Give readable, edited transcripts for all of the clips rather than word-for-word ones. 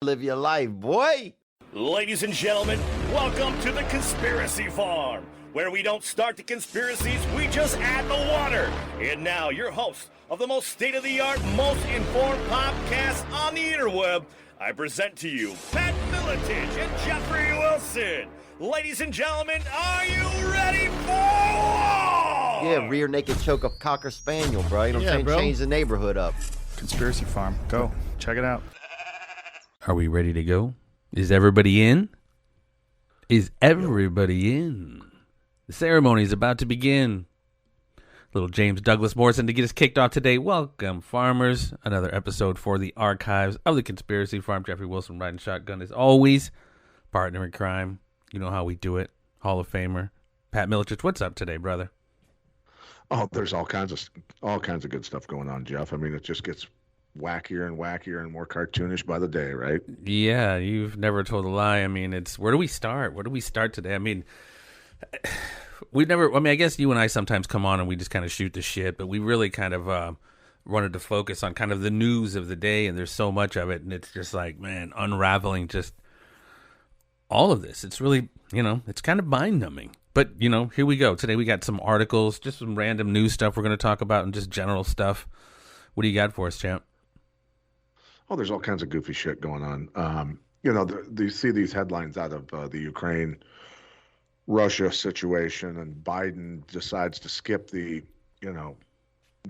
Live your life, boy. Ladies and gentlemen, welcome to the Conspiracy Farm, where we don't start the conspiracies, we just add the water. And now, your host of the most state-of-the-art, most informed podcast on the interweb, I present to you Pat and Jeffrey Wilson. Ladies and gentlemen, are you ready for war? Yeah, rear naked choke a Cocker Spaniel, bro. You know what I'm saying? Bro. Change the neighborhood up. Conspiracy Farm. Go. Check it out. Are we ready to go? Is everybody in? Is everybody in? The ceremony is about to begin. Little James Douglas Morrison to get us kicked off today. Welcome, farmers. Another episode for the archives of the Conspiracy Farm. Jeffrey Wilson riding shotgun as always. Partner in crime. You know how we do it. Hall of Famer. Pat Miletich, what's up today, brother? Oh, there's all kinds of good stuff going on, Jeff. I mean, it just gets wackier and wackier and more cartoonish by the day, right? Yeah, you've never told a lie. I mean, it's where do we start? Where do we start today? I mean, I guess you and I sometimes come on and we just kind of shoot the shit, but we really kind of wanted to focus on kind of the news of the day, and there's so much of it, and it's just like, man, unraveling just all of this. It's really, it's kind of mind-numbing. But, here we go. Today we got some articles, just some random news stuff we're going to talk about, and just general stuff. What do you got for us, champ? Oh, there's all kinds of goofy shit going on. You see these headlines out of the Ukraine-Russia situation, and Biden decides to skip the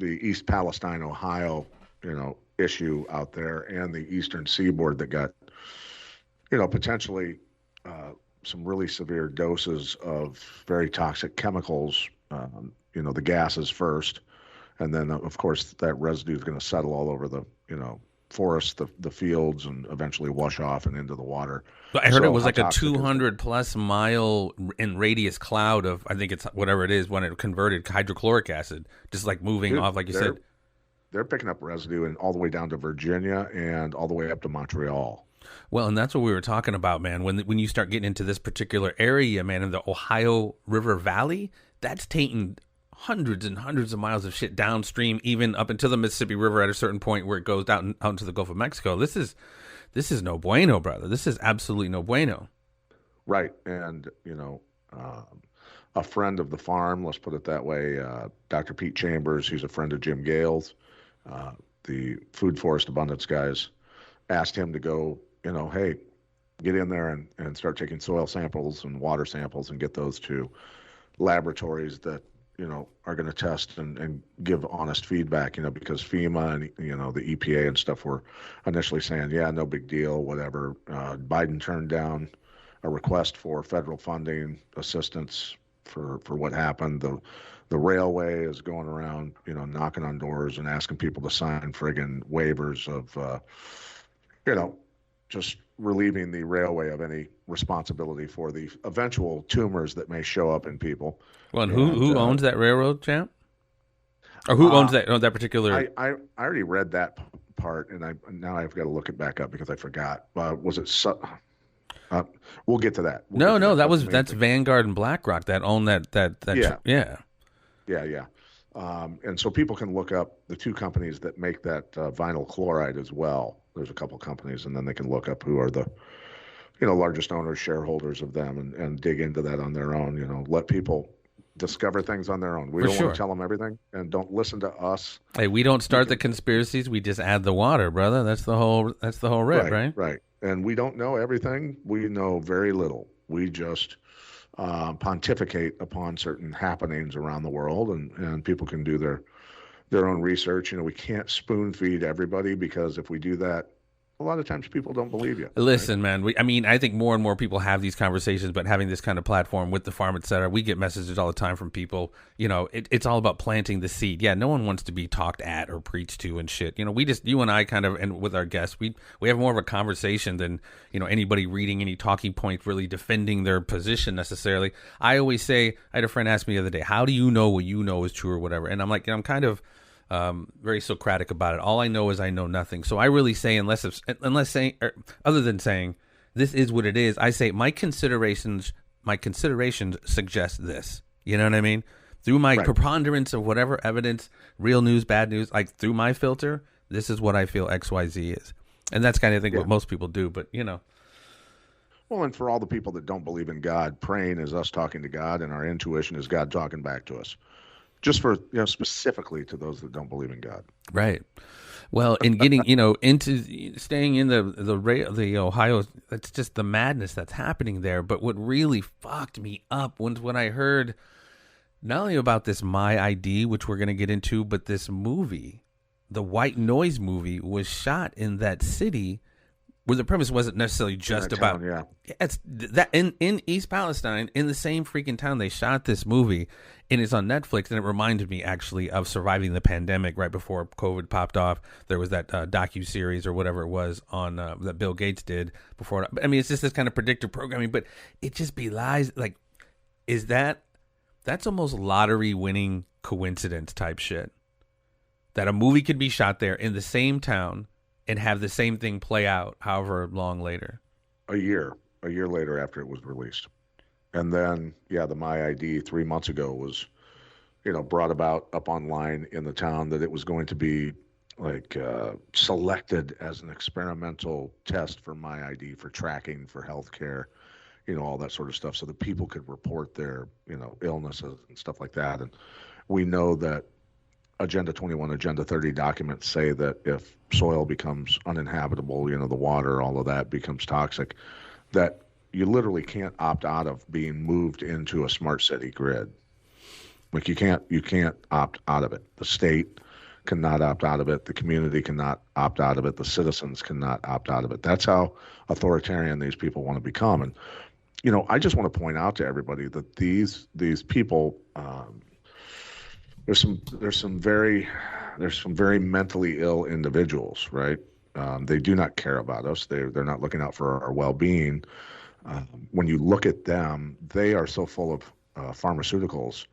East Palestine, Ohio, issue out there, and the Eastern Seaboard that got, potentially some really severe doses of very toxic chemicals, the gases first, and then, of course, that residue is going to settle all over the, forests, the fields, and eventually wash off and into the water. But I heard it was like a 200-plus mile in radius cloud of, I think it's whatever it is, when it converted hydrochloric acid, just like moving off, like you said. They're picking up residue and all the way down to Virginia and all the way up to Montreal. Well, and that's what we were talking about, man. When you start getting into this particular area, man, in the Ohio River Valley, that's tainting hundreds and hundreds of miles of shit downstream, even up into the Mississippi River at a certain point where it goes out into the Gulf of Mexico. This is no bueno, brother. This is absolutely no bueno. Right. And, a friend of the farm, let's put it that way, Dr. Pete Chambers, who's a friend of Jim Gale's, the Food Forest Abundance guys, asked him to go, hey, get in there and start taking soil samples and water samples and get those to laboratories that, are going to test and give honest feedback, because FEMA and, the EPA and stuff were initially saying, yeah, no big deal, whatever. Biden turned down a request for federal funding assistance for what happened. The railway is going around, knocking on doors and asking people to sign friggin' waivers of, just relieving the railway of any responsibility for the eventual tumors that may show up in people. Well, and who owns that railroad, champ? Or who owns that particular? I already read that part, and now I've got to look it back up because I forgot. Was it? We'll get to that. That's Vanguard and BlackRock that own that. Yeah. And so people can look up the two companies that make that vinyl chloride as well. There's a couple companies, and then they can look up who are the, largest owners, shareholders of them, and dig into that on their own. Let people discover things on their own. We don't want to tell them everything, and don't listen to us. Hey, we don't start the conspiracies. We just add the water, brother. That's the whole right? Right. And we don't know everything. We know very little. We just pontificate upon certain happenings around the world, and people can do their own research. We can't spoon feed everybody, because if we do that, a lot of times people don't believe you. Listen, right? Man, I think more and more people have these conversations, but having this kind of platform with the farm, et cetera, we get messages all the time from people. It's all about planting the seed. Yeah, no one wants to be talked at or preached to and shit. You and I kind of, and with our guests, we have more of a conversation than, anybody reading any talking points, really defending their position necessarily. I always say, I had a friend ask me the other day, how do you know what you know is true or whatever? And I'm like, I'm kind of very Socratic about it. All I know is I know nothing. So I really say, other than saying this is what it is, I say my considerations suggest this. You know what I mean? Through my preponderance of whatever evidence, real news, bad news, like through my filter, this is what I feel XYZ is. And that's kind of, I think, Yeah. what most people do. But, Well, and for all the people that don't believe in God, praying is us talking to God, and our intuition is God talking back to us. Just for, specifically to those that don't believe in God. right. Well, in getting, into staying in the Ohio, that's just the madness that's happening there. But what really fucked me up was when I heard not only about this My ID, which we're going to get into, but this movie, the White Noise movie, was shot in that city where the premise wasn't necessarily just about it's that in East Palestine, in the same freaking town they shot this movie, and it's on Netflix. And it reminded me actually of surviving the pandemic right before COVID popped off. There was that docu-series or whatever it was on that Bill Gates did before. I mean, it's just this kind of predictive programming, but it just belies, like, that's almost lottery winning coincidence type shit, that a movie could be shot there in the same town and have the same thing play out however long later. A year later after it was released. And then, the My ID 3 months ago was, brought about up online in the town that it was going to be like selected as an experimental test for My ID for tracking, for healthcare, all that sort of stuff, so that people could report their, illnesses and stuff like that. And we know that Agenda 21, Agenda 30 documents say that if soil becomes uninhabitable, the water, all of that becomes toxic, that you literally can't opt out of being moved into a smart city grid. Like you can't opt out of it. The state cannot opt out of it. The community cannot opt out of it. The citizens cannot opt out of it. That's how authoritarian these people want to become. And, I just want to point out to everybody that these people, there's some very mentally ill individuals, right? They do not care about us. They're not looking out for our well-being. When you look at them, they are so full of pharmaceuticals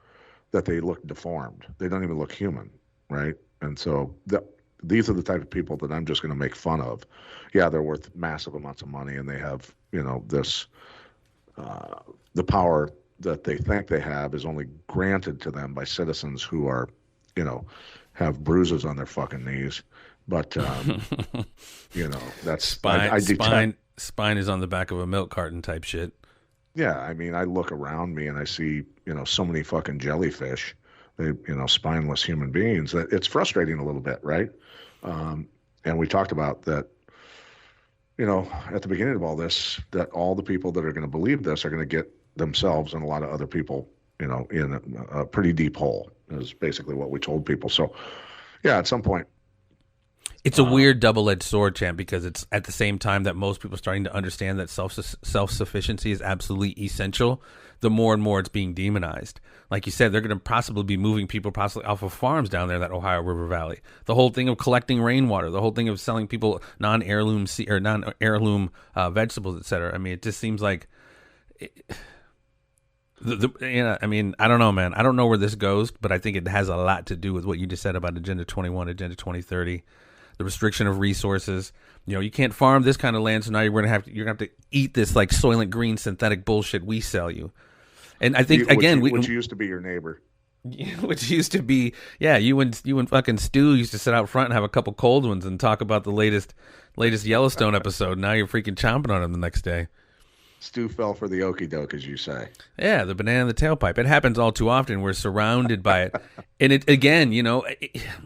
that they look deformed. They don't even look human, right? And so these are the type of people that I'm just going to make fun of. Yeah, they're worth massive amounts of money, and they have, this the power that they think they have is only granted to them by citizens who are, have bruises on their fucking knees. But, that's spine is on the back of a milk carton type shit. Yeah. I mean, I look around me and I see, so many fucking jellyfish, spineless human beings, that it's frustrating a little bit. Right. And we talked about that, at the beginning of all this, that all the people that are going to believe this are going to get themselves and a lot of other people, in a pretty deep hole, is basically what we told people. So, at some point. It's a weird double-edged sword, champ, because it's at the same time that most people are starting to understand that self-sufficiency is absolutely essential, the more and more it's being demonized. Like you said, they're going to possibly be moving people possibly off of farms down there in that Ohio River Valley. The whole thing of collecting rainwater, the whole thing of selling people non-heirloom vegetables, etc. I mean, it just seems like... I mean, I don't know, man. I don't know where this goes, but I think it has a lot to do with what you just said about Agenda 21, Agenda 2030. The restriction of resources. You can't farm this kind of land, so now you're gonna have to eat this like Soylent Green synthetic bullshit we sell you. And I think which used to be your neighbor, which used to be you and fucking Stu used to sit out front and have a couple cold ones and talk about the latest Yellowstone episode. Now you're freaking chomping on them the next day. Stu fell for the okie doke, as you say. Yeah, the banana in the tailpipe. It happens all too often. We're surrounded by it. And it again,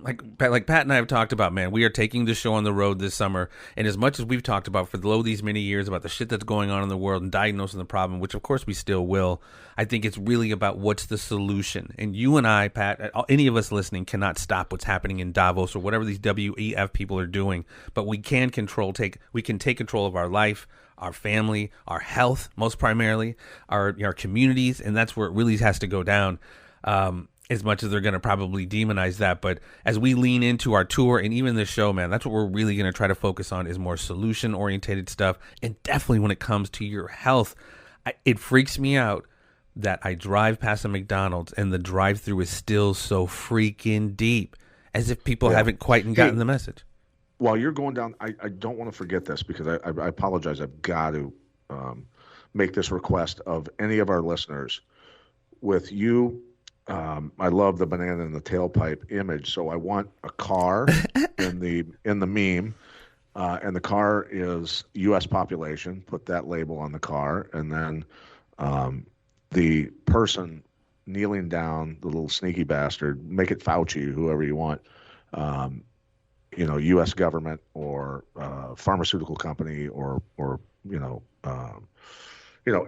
like Pat and I have talked about, man, we are taking the show on the road this summer. And as much as we've talked about for these many years about the shit that's going on in the world and diagnosing the problem, which of course we still will, I think it's really about what's the solution. And you and I, Pat, any of us listening cannot stop what's happening in Davos or whatever these WEF people are doing. But we can take control of our life, our family, our health, most primarily, our communities, and that's where it really has to go down. As much as they're going to probably demonize that, but as we lean into our tour and even this show, man, that's what we're really going to try to focus on is more solution-oriented stuff, and definitely when it comes to your health, it freaks me out that I drive past a McDonald's and the drive-through is still so freaking deep, as if people haven't quite gotten the message. While you're going down, I don't want to forget this because I apologize. I've got to make this request of any of our listeners. With you, I love the banana in the tailpipe image, so I want a car in the meme. and the car is U.S. population. Put that label on the car, and then the person kneeling down, the little sneaky bastard, make it Fauci, whoever you want, U.S. government or pharmaceutical company or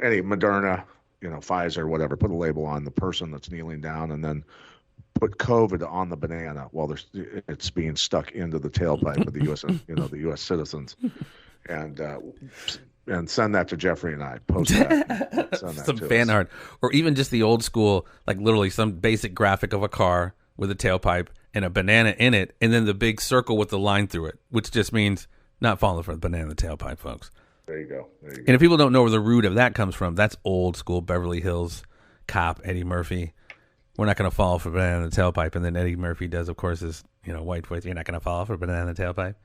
any Moderna, Pfizer, whatever. Put a label on the person that's kneeling down, and then put COVID on the banana while it's being stuck into the tailpipe of the U.S. The U.S. citizens, and send that to Jeffrey and I. Post that. Send that Some to fan us. art, or even just the old school, like literally some basic graphic of a car with a tailpipe and a banana in it, and then the big circle with the line through it, which just means not falling for the banana tailpipe, folks. There you go. And if people don't know where the root of that comes from, that's old school Beverly Hills cop Eddie Murphy. We're not going to fall for banana tailpipe, and then Eddie Murphy does, of course, is white voice. You're not going to fall for banana tailpipe.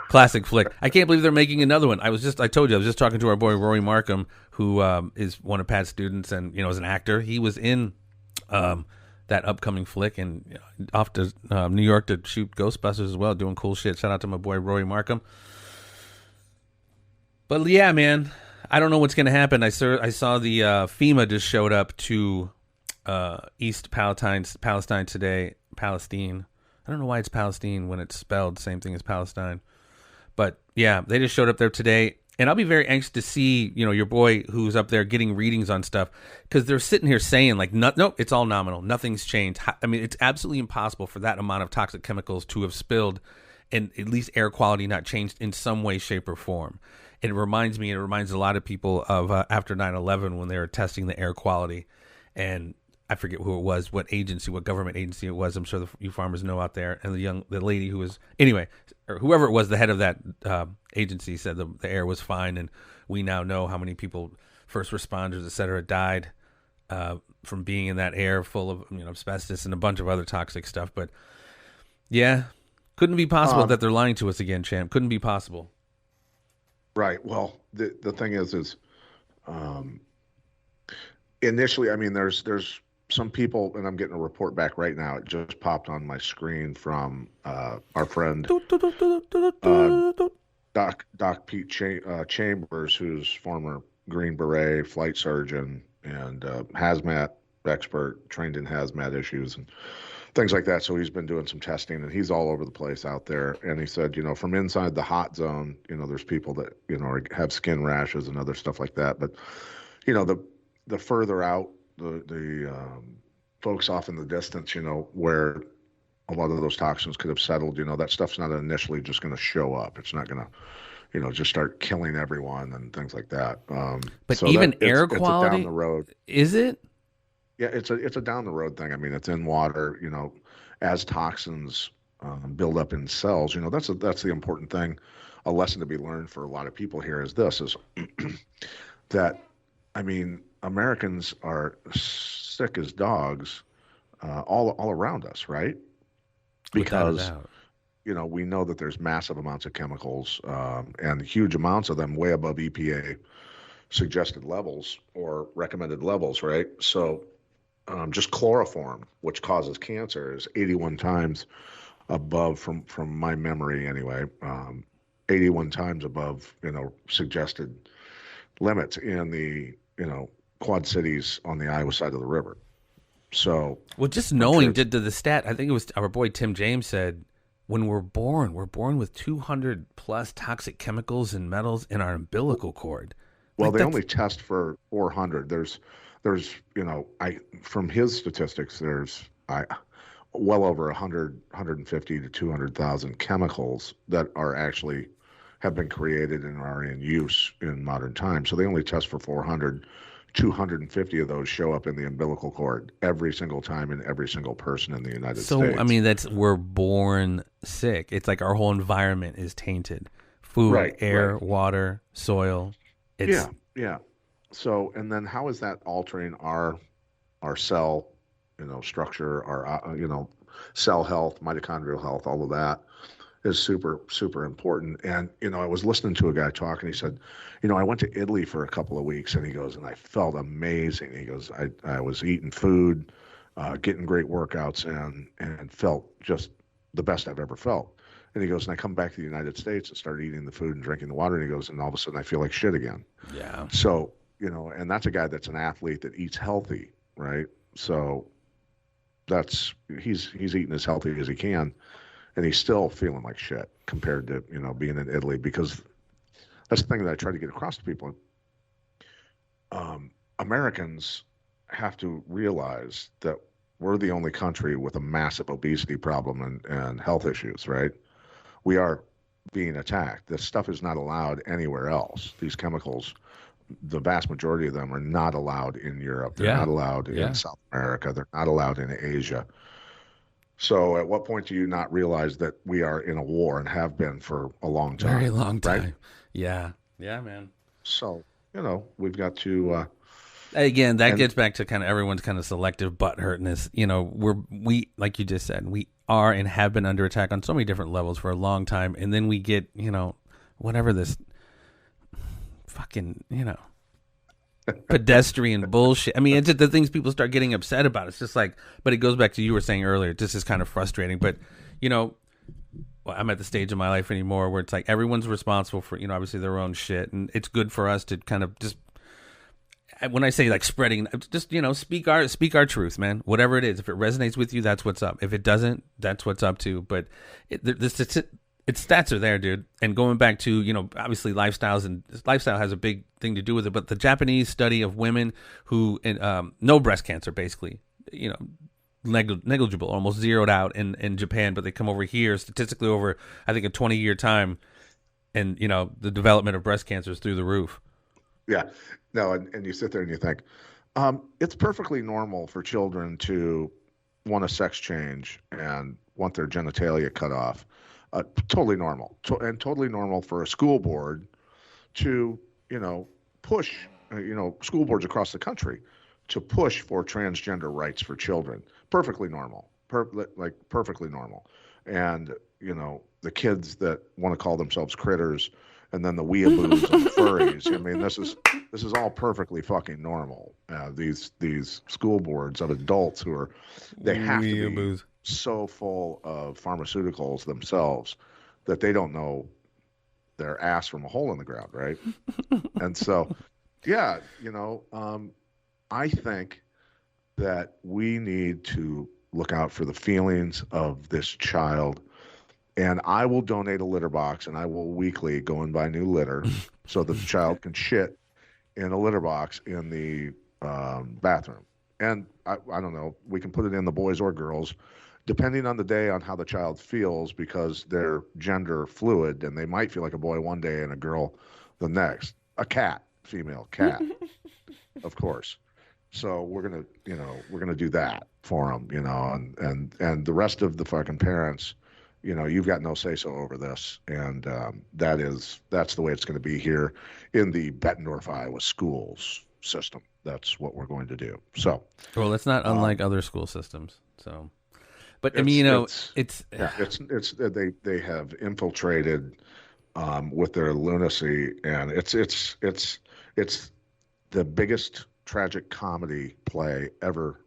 Classic flick. I can't believe they're making another one. I told you, I was just talking to our boy Rory Markham, who is one of Pat's students and is an actor. He was in that upcoming flick and off to New York to shoot Ghostbusters as well, doing cool shit. Shout out to my boy Rory Markham. But yeah, man, I don't know what's going to happen. I saw the FEMA just showed up to East Palestine today. Palestine. I don't know why it's Palestine when it's spelled same thing as Palestine. But yeah, they just showed up there today. And I'll be very anxious to see, your boy who's up there getting readings on stuff, because they're sitting here saying like, no, it's all nominal. Nothing's changed. I mean, it's absolutely impossible for that amount of toxic chemicals to have spilled and at least air quality not changed in some way, shape, or form. It reminds a lot of people of after 9/11 when they were testing the air quality, and I forget who it was, what government agency it was. I'm sure you farmers know out there. And the lady who was, anyway, or whoever it was, the head of that agency said the air was fine. And we now know how many people, first responders, et cetera, died from being in that air full of asbestos and a bunch of other toxic stuff. But yeah, couldn't be possible that they're lying to us again, champ. Couldn't be possible. Right. Well, the thing is initially, I mean, there's some people, and I'm getting a report back right now. It just popped on my screen from our friend Doc Pete Chambers, who's former Green Beret flight surgeon and hazmat expert, trained in hazmat issues and things like that. So he's been doing some testing, and he's all over the place out there. And he said, from inside the hot zone, there's people that have skin rashes and other stuff like that. But the further out, the folks off in the distance, where a lot of those toxins could have settled, that stuff's not initially just going to show up. It's not going to, just start killing everyone and things like that. But so even air it's quality, a down the road. Is it? Yeah, it's a down the road thing. I mean, it's in water. As toxins build up in cells, that's the important thing. A lesson to be learned for a lot of people here is that, I mean, Americans are sick as dogs all around us, right? Because we know that there's massive amounts of chemicals and huge amounts of them way above EPA suggested levels or recommended levels, right? So just chloroform, which causes cancer, is 81 times above, from my memory anyway, 81 times above suggested limits in the Quad Cities on the Iowa side of the river. So, well, just knowing did to the stat, I think it was our boy Tim James said, when we're born with 200 plus toxic chemicals and metals in our umbilical cord. Well, they only test for 400. There's from his statistics, there's well over 150 to 200,000 chemicals that are actually have been created and are in use in modern times. So they only test for 400. 250 of those show up in the umbilical cord every single time in every single person in the United States. So, I mean, we're born sick. It's like our whole environment is tainted. Food, air, water, soil. Yeah. So, and then how is that altering our cell, structure, our, cell health, mitochondrial health, all of that is super, super important. And, I was listening to a guy talk, and he said, I went to Italy for a couple of weeks, and he goes, and I felt amazing. He goes, I was eating food, getting great workouts, and felt just the best I've ever felt. And he goes, and I come back to the United States and start eating the food and drinking the water. And he goes, and all of a sudden I feel like shit again. Yeah. So, and that's a guy that's an athlete that eats healthy, right? So he's eating as healthy as he can, and he's still feeling like shit compared to, being in Italy, because that's the thing that I try to get across to people. Americans have to realize that we're the only country with a massive obesity problem and health issues, right? We are being attacked. This stuff is not allowed anywhere else. These chemicals, the vast majority of them are not allowed in Europe. They're not allowed in South America. They're not allowed in Asia. So at what point do you not realize that we are in a war and have been for a long time? Very long time. Right? Yeah. Yeah, man. So, we've got to... Again, that gets back to kind of everyone's kind of selective butthurtness. We like you just said, we are and have been under attack on so many different levels for a long time, and then we get whatever this fucking pedestrian bullshit. I mean, it's just the things people start getting upset about. It's just like, but it goes back to you were saying earlier. This is kind of frustrating, but well, I'm at the stage of my life anymore where it's like everyone's responsible for obviously their own shit, and it's good for us to kind of just. When I say like spreading, just speak our truth, man. Whatever it is, if it resonates with you, that's what's up. If it doesn't, that's what's up too. But its stats are there, dude. And going back to obviously lifestyles, and lifestyle has a big thing to do with it. But the Japanese study of women who no breast cancer, basically, negligible, almost zeroed out in Japan, but they come over here statistically over I think a 20-year time, and the development of breast cancer is through the roof. Yeah. No, and you sit there and you think, it's perfectly normal for children to want a sex change and want their genitalia cut off. Totally normal. And totally normal for a school board to, push, school boards across the country to push for transgender rights for children. Perfectly normal. Perfectly normal. And, the kids that want to call themselves critters, and then the weeaboos and the furries. I mean, this is all perfectly fucking normal. These school boards of adults they have to be so full of pharmaceuticals themselves that they don't know their ass from a hole in the ground, right? And so, yeah, I think that we need to look out for the feelings of this child. And I will donate a litter box, and I will weekly go and buy new litter so that the child can shit in a litter box in the bathroom. And I don't know, we can put it in the boys or girls, depending on the day on how the child feels, because they're gender fluid, and they might feel like a boy one day and a girl the next. A cat, female cat, of course. So we're gonna do that for them, and the rest of the fucking parents. You've got no say-so over this, and that's the way it's going to be here in the Bettendorf, Iowa schools system. That's what we're going to do. So, well, it's not unlike other school systems. So, but I mean, they have infiltrated with their lunacy, and it's the biggest tragic comedy play ever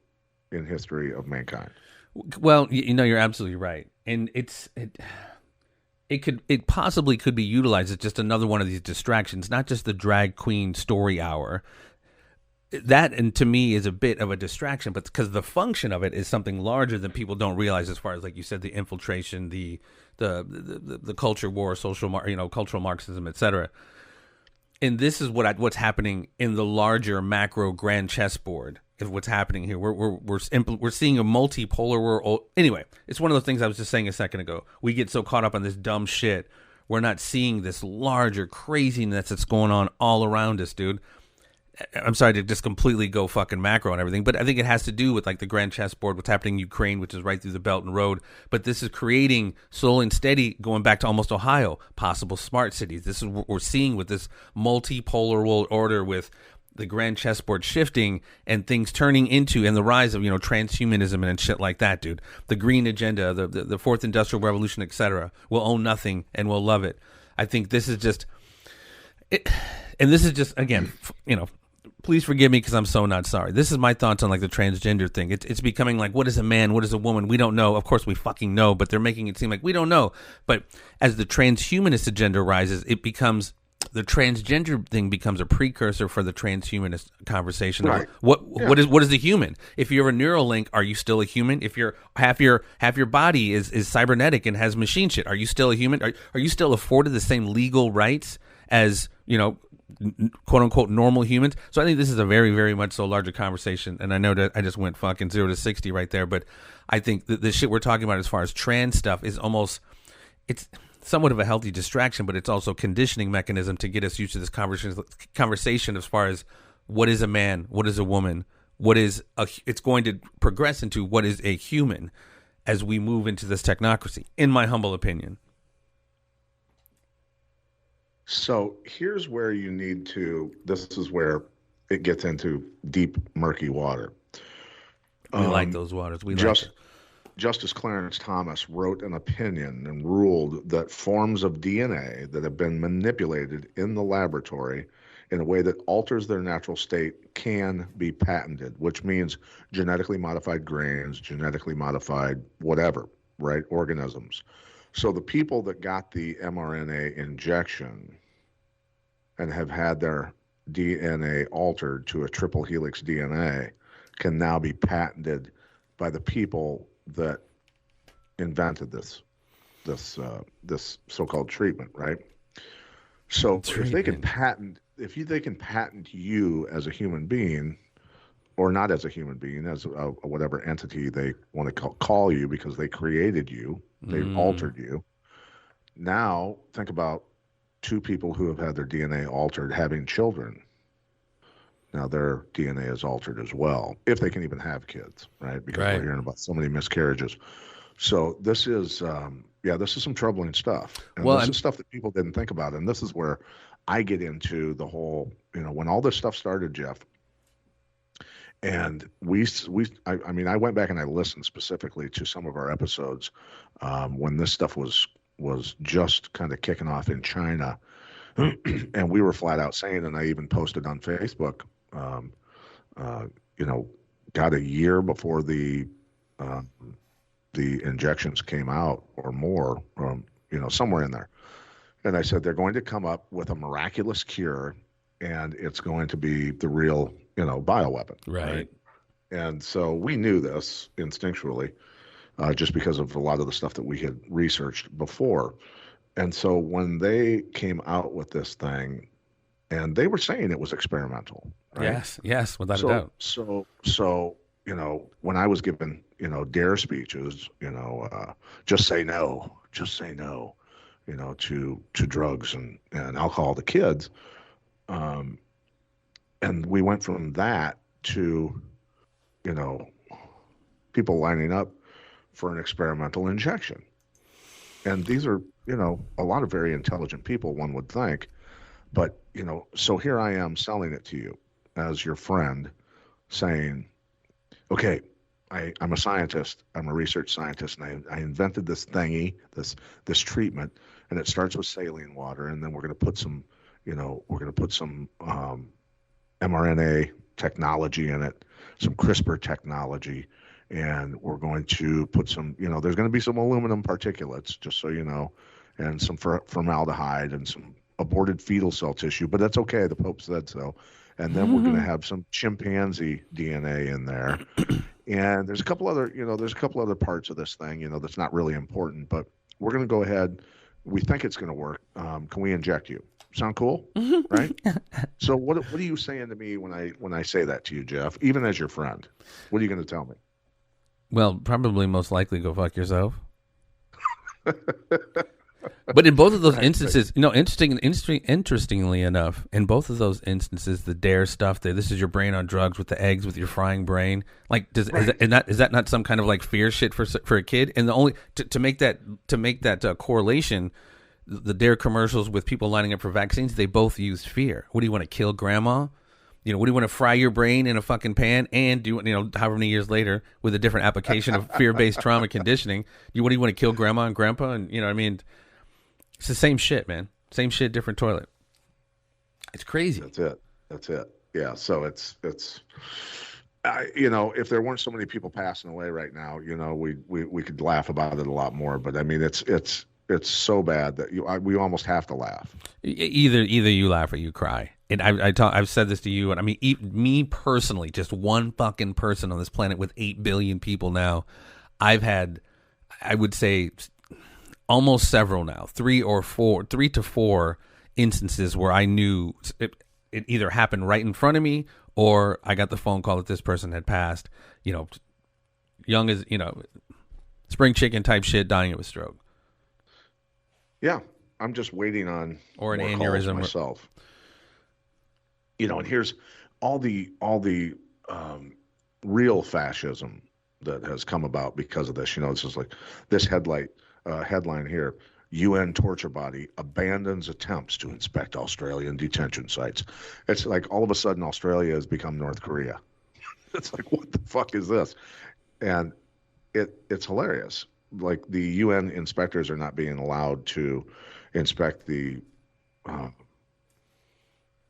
in history of mankind. Well, you're absolutely right. And it possibly could be utilized as just another one of these distractions, not just the drag queen story hour. That, and to me, is a bit of a distraction, but because the function of it is something larger than people don't realize, as far as, like you said, the infiltration, the culture war, cultural Marxism, etc. And this is what's happening in the larger macro grand chessboard. Is what's happening here. We're seeing a multipolar world. Anyway, it's one of those things I was just saying a second ago. We get so caught up on this dumb shit, we're not seeing this larger craziness that's going on all around us, dude. I'm sorry to just completely go fucking macro and everything, but I think it has to do with like the grand chessboard, what's happening in Ukraine, which is right through the Belt and Road. But this is creating slow and steady, going back to almost Ohio, possible smart cities. This is what we're seeing with this multipolar world order, with the grand chessboard shifting and things turning into, and the rise of transhumanism and shit like that, dude. The green agenda, the fourth industrial revolution, etc. We'll own nothing and we'll love it. I think this is just it, and this is just, again, please forgive me because I'm so not sorry. This is my thoughts on like the transgender thing. It's becoming like, what is a man? What is a woman? We don't know. Of course we fucking know, but they're making it seem like we don't know. But as the transhumanist agenda rises, it becomes, the transgender thing becomes a precursor for the transhumanist conversation. Right. What is the human? If you're a Neuralink, are you still a human? If you're half your body is cybernetic and has machine shit, are you still a human? Are you still afforded the same legal rights as, quote unquote normal humans? So I think this is a very, very much so larger conversation. And I know that I just went fucking 0 to 60 right there, but I think the shit we're talking about as far as trans stuff is almost, it's somewhat of a healthy distraction, but it's also conditioning mechanism to get us used to this conversation as far as what is a man, what is a woman, it's going to progress into what is a human as we move into this technocracy, in my humble opinion. So here's where you need to, this is where it gets into deep, murky water. We like those waters. Justice Clarence Thomas wrote an opinion and ruled that forms of DNA that have been manipulated in the laboratory in a way that alters their natural state can be patented, which means genetically modified grains, genetically modified whatever, right, organisms. So the people that got the mRNA injection and have had their DNA altered to a triple helix DNA can now be patented by the people that invented this so-called treatment, right? So if they can patent you as a human being, or not as a human being, as whatever entity they want to call you because they created you, they altered you. Now think about two people who have had their DNA altered having children. Now their DNA is altered as well, if they can even have kids, right? Because we're hearing about so many miscarriages. So this is, this is some troubling stuff. And this is stuff that people didn't think about. And this is where I get into the whole, when all this stuff started, Jeff, and I went back and I listened specifically to some of our episodes when this stuff was just kind of kicking off in China. And we were flat out saying, and I even posted on Facebook, got a year before the injections came out or more, somewhere in there. And I said, they're going to come up with a miraculous cure and it's going to be the real, bioweapon. Right. And so we knew this instinctually, just because of a lot of the stuff that we had researched before. And so when they came out with this thing, and they were saying it was experimental, right? Yes, without a doubt. So when I was given, dare speeches, just say no, to drugs and alcohol to kids, and we went from that to, people lining up for an experimental injection. And these are, a lot of very intelligent people, one would think. But, so here I am selling it to you as your friend saying, okay, I'm a scientist. I'm a research scientist. And I invented this thingy, this treatment, and it starts with saline water. And then we're going to put some, mRNA technology in it, some CRISPR technology. And we're going to put some, there's going to be some aluminum particulates, just so you know, and some formaldehyde and some aborted fetal cell tissue, but that's okay. The Pope said so. And then we're going to have some chimpanzee DNA in there. And there's a couple other parts of this thing, that's not really important, but we're going to go ahead. We think it's going to work. Can we inject you? Sound cool? Right? So what are you saying to me when I say that to you, Jeff, even as your friend? What are you going to tell me? Well, probably most likely go fuck yourself. But in both of those instances, interestingly enough, in both of those instances, the dare stuff, this is your brain on drugs with the eggs, with your frying brain. Like, is that not some kind of like fear shit for a kid? And the only to make that correlation, the dare commercials with people lining up for vaccines, they both use fear. What do you want to kill grandma? What do you want to fry your brain in a fucking pan and do, however many years later with a different application of fear-based trauma conditioning? What do you want to kill grandma and grandpa? And, it's the same shit, man. Same shit, different toilet. It's crazy. That's it. Yeah. So it's if there weren't so many people passing away right now, we could laugh about it a lot more. But I mean, it's so bad that we almost have to laugh. Either you laugh or you cry. And I've said this to you, and I mean, me personally, just one fucking person on this planet with 8 billion people now, I've had, I would say, almost several now, 3 to 4 instances where I knew it either happened right in front of me or I got the phone call that this person had passed, young as, spring chicken type shit, dying of a stroke. Yeah, I'm just waiting on or an more aneurysm calls myself. And here's all the real fascism that has come about because of this. This is like this headline here: UN torture body abandons attempts to inspect Australian detention sites. It's like all of a sudden Australia has become North Korea. It's like, what the fuck is this? And it's hilarious. Like the UN inspectors are not being allowed to inspect the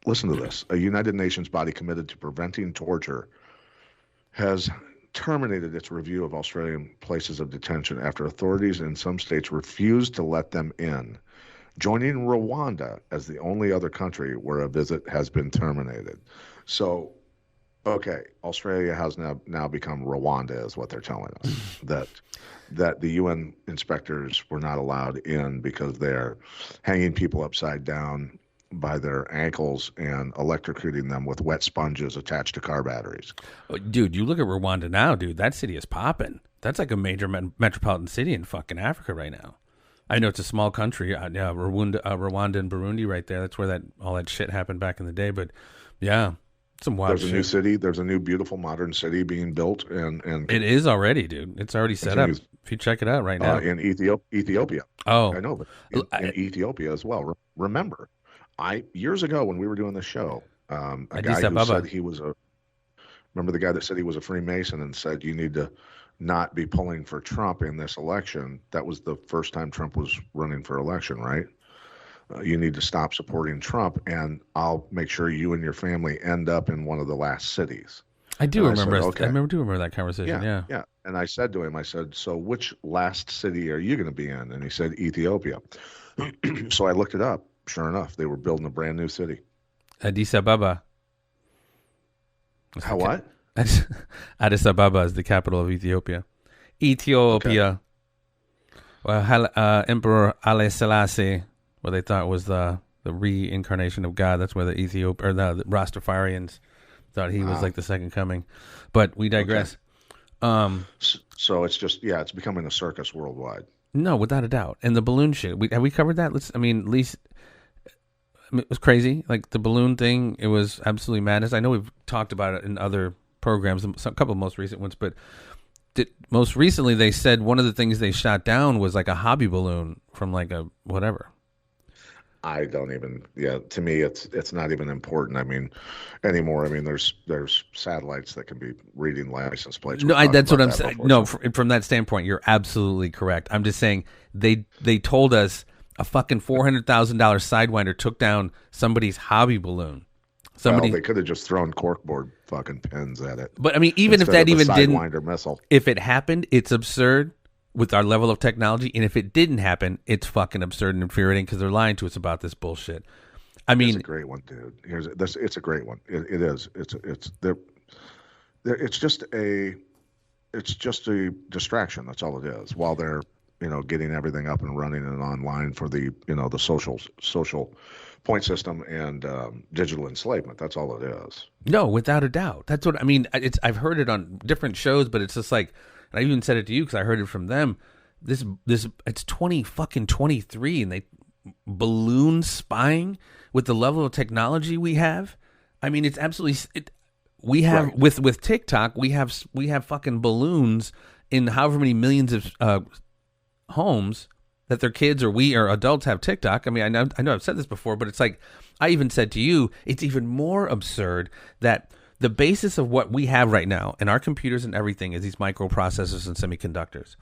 listen to this. A United Nations body committed to preventing torture has terminated its review of Australian places of detention after authorities in some states refused to let them in, joining Rwanda as the only other country where a visit has been terminated. So, okay, Australia has now become Rwanda, is what they're telling us. that the UN inspectors were not allowed in because they're hanging people upside down by their ankles and electrocuting them with wet sponges attached to car batteries. Dude, you look at Rwanda now, dude. That city is popping. That's like a major metropolitan city in fucking Africa right now. I know it's a small country. Rwanda and Burundi right there. That's where all that shit happened back in the day. But yeah, some wild shit. There's a new city. There's a new beautiful modern city being built, and it is already, dude. It's already set up. If you check it out right now in Ethiopia. Oh, I know, but in Ethiopia as well. Remember, years ago when we were doing the show, a guy who said he was remember the guy that said he was a Freemason and said you need to not be pulling for Trump in this election. That was the first time Trump was running for election, right? You need to stop supporting Trump, and I'll make sure you and your family end up in one of the last cities. I do remember. I remember that conversation. Yeah. And I said to him, so which last city are you going to be in? And he said Ethiopia. So I looked it up. Sure enough, they were building a brand new city. Addis Ababa. How what? Addis Ababa is the capital of Ethiopia. Ethiopia. Okay. Well, Emperor Haile Selassie, what they thought was the reincarnation of God. That's where the Rastafarians thought he was like the second coming. But we digress. Okay. So it's just it's becoming a circus worldwide. No, without a doubt. And the balloon shit. Have we covered that? At least it was crazy. Like the balloon thing, it was absolutely madness. I know we've talked about it in other programs, a couple of most recent ones, but most recently they said one of the things they shot down was like a hobby balloon from like a whatever. I don't even. Yeah, to me, it's not even important. I mean, anymore. I mean, there's satellites that can be reading license plates. No, that's what I'm saying. No, from that standpoint, you're absolutely correct. I'm just saying they told us a fucking $400,000 Sidewinder took down somebody's hobby balloon. They could have just thrown corkboard fucking pins at it. But I mean, even if that even didn't, Sidewinder missile. If it happened, it's absurd. With our level of technology, and if it didn't happen, it's fucking absurd and infuriating because they're lying to us about this bullshit. I mean, it's a great one, dude. It's a great one. It is. It's just a distraction. That's all it is. While they're getting everything up and running and online for the the social point system and digital enslavement. That's all it is. No, without a doubt. That's what I mean. I've heard it on different shows, but it's just like. And I even said it to you because I heard it from them. It's 2023 and they balloon spying with the level of technology we have. I mean, it's absolutely. We have right. with TikTok, we have fucking balloons in however many millions of homes that their kids or we or adults have TikTok. I mean, I know I've said this before, but it's like I even said to you, it's even more absurd that. The basis of what we have right now in our computers and everything is these microprocessors and semiconductors.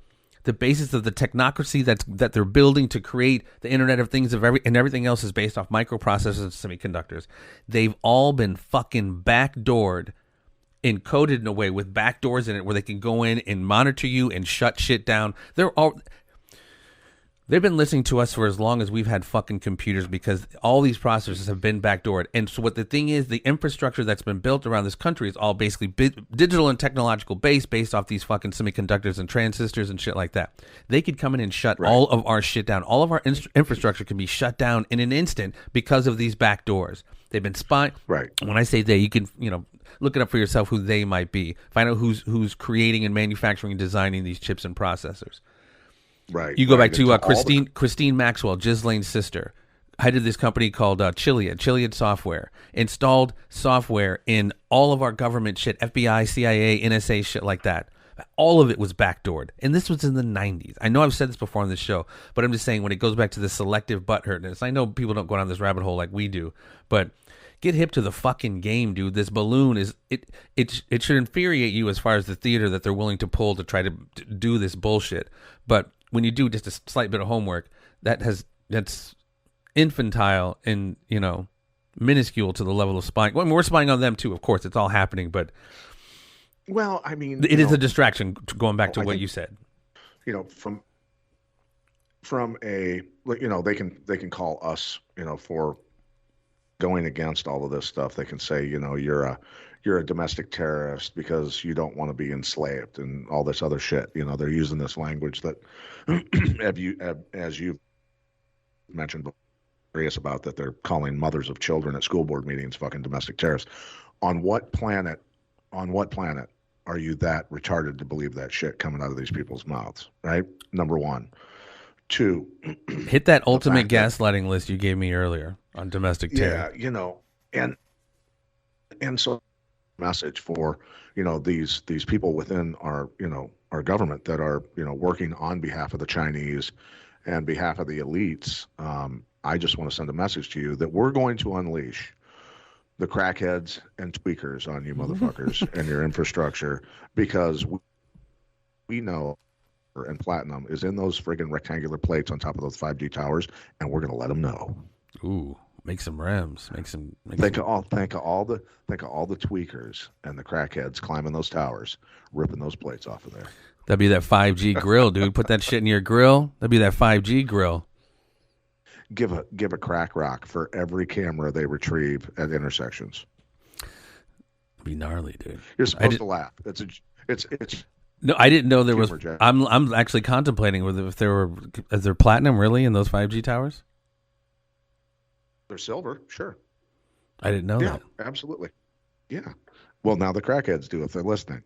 the basis of the technocracy that they're building to create the Internet of Things and everything else is based off microprocessors and semiconductors. They've all been fucking backdoored, encoded in a way with backdoors in it where they can go in and monitor you and shut shit down. They've been listening to us for as long as we've had fucking computers because all these processors have been backdoored. And so what the thing is, the infrastructure that's been built around this country is all basically digital and technological based off these fucking semiconductors and transistors and shit like that. They could come in and shut all of our shit down. All of our infrastructure can be shut down in an instant because of these backdoors. They've been spying. Right. When I say they, you can, look it up for yourself who they might be. Find out who's creating and manufacturing and designing these chips and processors. Right. You go back to Christine Maxwell, Ghislaine's sister, headed this company called Chiliad Software, installed software in all of our government shit, FBI, CIA, NSA, shit like that. All of it was backdoored. And this was in the 90s. I know I've said this before on this show, but I'm just saying when it goes back to the selective butthurtness, I know people don't go down this rabbit hole like we do, but get hip to the fucking game, dude. This balloon it should infuriate you as far as the theater that they're willing to pull to try to do this bullshit. But when you do just a slight bit of homework, that's infantile and, minuscule to the level of spying. Well, we're spying on them too, of course. It's all happening, but well, I mean, it is a distraction. Going back to what you said, from a, they can call us, for going against all of this stuff. They can say, you're a domestic terrorist because you don't want to be enslaved and all this other shit. They're using this language that, as you've mentioned, curious about, that they're calling mothers of children at school board meetings fucking domestic terrorists. On what planet are you that retarded to believe that shit coming out of these people's mouths? Right. Number one. Two. Hit that ultimate gaslighting list you gave me earlier on domestic terror. Yeah, and so message for these people within our our government that are working on behalf of the Chinese and behalf of the elites. I just want to send a message to you that we're going to unleash the crackheads and tweakers on you motherfuckers and your infrastructure, because we know and platinum is in those friggin' rectangular plates on top of those 5G towers, and we're gonna let them know. Ooh, make some REMs. Think of all the tweakers and the crackheads climbing those towers, ripping those plates off of there. That'd be that 5G grill, dude. Put that shit in your grill. That'd be that 5G grill. Give a crack rock for every camera they retrieve at intersections. It'd be gnarly, dude. You're supposed to laugh. It's No, I didn't know there was. Jack. I'm actually contemplating whether if is there platinum really in those 5G towers? They're silver, sure. I didn't know that. Absolutely. Yeah. Well, now the crackheads do if they're listening.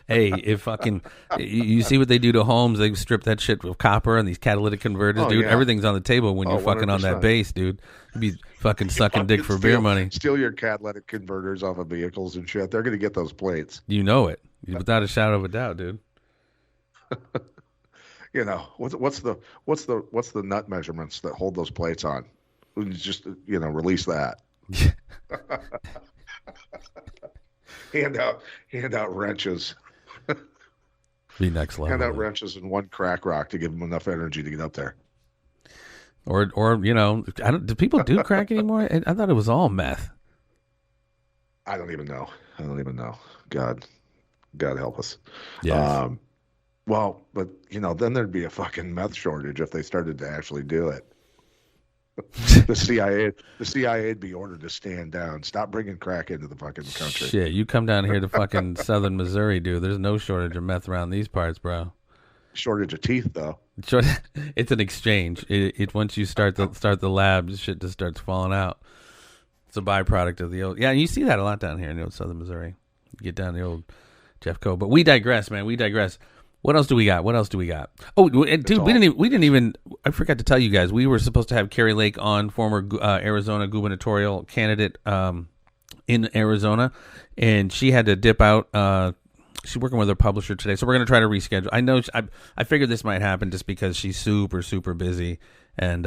Hey, if fucking you see what they do to homes, they strip that shit with copper and these catalytic converters, dude. Yeah. Everything's on the table when you're fucking 100%. On that base, dude. You'd be fucking sucking dick for beer money. Steal your catalytic converters off of vehicles and shit. They're gonna get those plates. You know it, without a shadow of a doubt, dude. What's the nut measurements that hold those plates on? Just release that. Hand out wrenches. Be next level. Hand out wrenches and one crack rock to give them enough energy to get up there. Or do people do crack anymore? I thought it was all meth. I don't even know. God help us. Yeah. Well, but then there'd be a fucking meth shortage if they started to actually do it. The CIA'd be ordered to stand down. Stop bringing crack into the fucking country. Shit, you come down here to fucking southern Missouri, dude. There's no shortage of meth around these parts, bro. Shortage of teeth, though. It's an exchange. It once you start the lab, shit just starts falling out. It's a byproduct of the old. Yeah, you see that a lot down here in the old southern Missouri. You get down the old Jeff Cove, but we digress, man. We digress. What else do we got? Oh, dude, we didn't even. I forgot to tell you guys. We were supposed to have Carrie Lake on, former Arizona gubernatorial candidate in Arizona, and she had to dip out. She's working with her publisher today, so we're going to try to reschedule. I know I figured this might happen just because she's super, super busy, and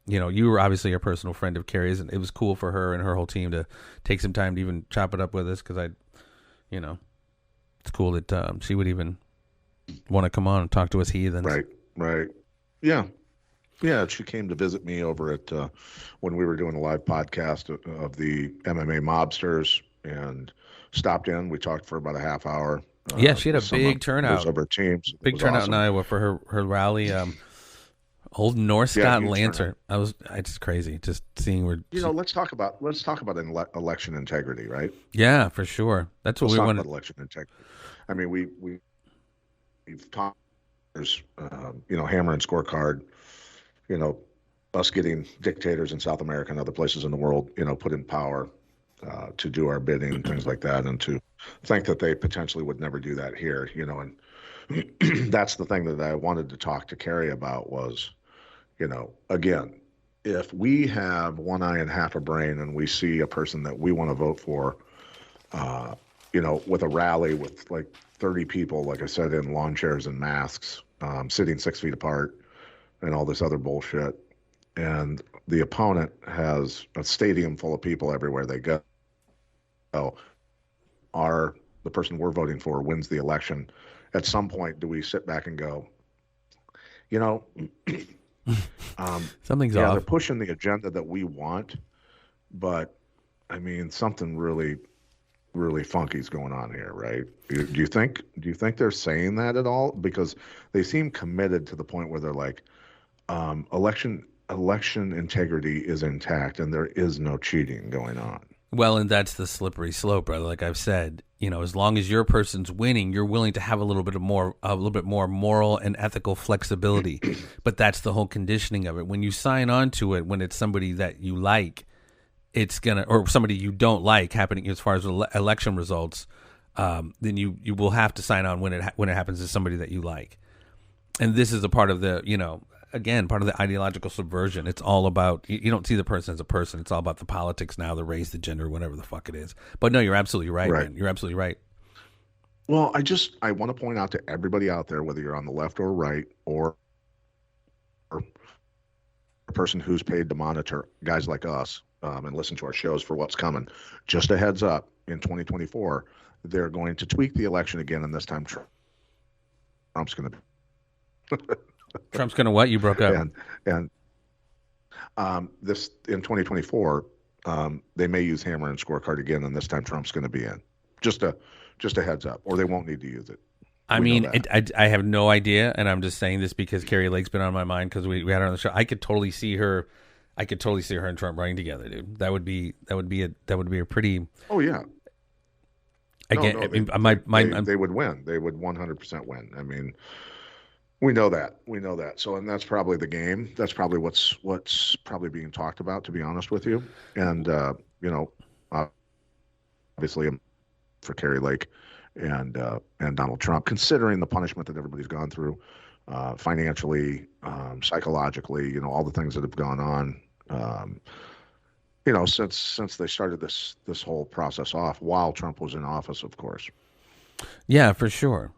you were obviously a personal friend of Carrie's, and it was cool for her and her whole team to take some time to even chop it up with us because it's cool that she would even want to come on and talk to us heathens. Right. Yeah. Yeah, she came to visit me over at when we were doing a live podcast of the MMA mobsters, and stopped in. We talked for about a half hour. Yeah, she had a big turnout. Of her teams. Big turnout awesome. in Iowa for her rally. Old North Scott Lancer. It's crazy just seeing where. Let's talk about election integrity, right? Yeah, for sure. That's what we want. Election integrity. I mean, we've talked. There's hammer and scorecard. Us getting dictators in South America and other places in the world, put in power to do our bidding and things like that, and to think that they potentially would never do that here, and that's the thing that I wanted to talk to Carrie about was, again, if we have one eye and half a brain and we see a person that we want to vote for, with a rally with like 30 people, like I said, in lawn chairs and masks, sitting 6 feet apart, and all this other bullshit. And the opponent has a stadium full of people everywhere they go. The person we're voting for wins the election. At some point, do we sit back and go, something's off? off. They're pushing the agenda that we want, but I mean, something really, really funky is going on here, right? Do you think they're saying that at all? Because they seem committed to the point where they're like, election integrity is intact and there is no cheating going on. Well, and that's the slippery slope, brother. Like I've said, as long as your person's winning, you're willing to have a little bit more moral and ethical flexibility. But that's the whole conditioning of it. When you sign on to it, when it's somebody that you like, or somebody you don't like happening as far as election results, then you will have to sign on when it happens to somebody that you like. And this is a part of the, part of the ideological subversion. It's all about, you don't see the person as a person. It's all about the politics now, the race, the gender, whatever the fuck it is. But no, you're absolutely right, man. You're absolutely right. Well, I want to point out to everybody out there, whether you're on the left or right, or a person who's paid to monitor guys like us and listen to our shows for what's coming. Just a heads up, in 2024, they're going to tweak the election again, and this time Trump's going to... Trump's going to what? You broke up. And this in 2024, they may use hammer and scorecard again, and this time Trump's going to be in. Just a heads up, or they won't need to use it. I mean, I have no idea, and I'm just saying this because Carrie Lake's been on my mind because we had her on the show. I could totally see her and Trump running together, dude. That would be a pretty. Oh yeah. Again, they would win. They would 100% win. I mean. We know that. So, and that's probably the game. That's probably what's probably being talked about, to be honest with you. And, obviously for Carrie Lake and Donald Trump, considering the punishment that everybody's gone through, financially, psychologically, all the things that have gone on, since they started this whole process off while Trump was in office, of course. Yeah, for sure.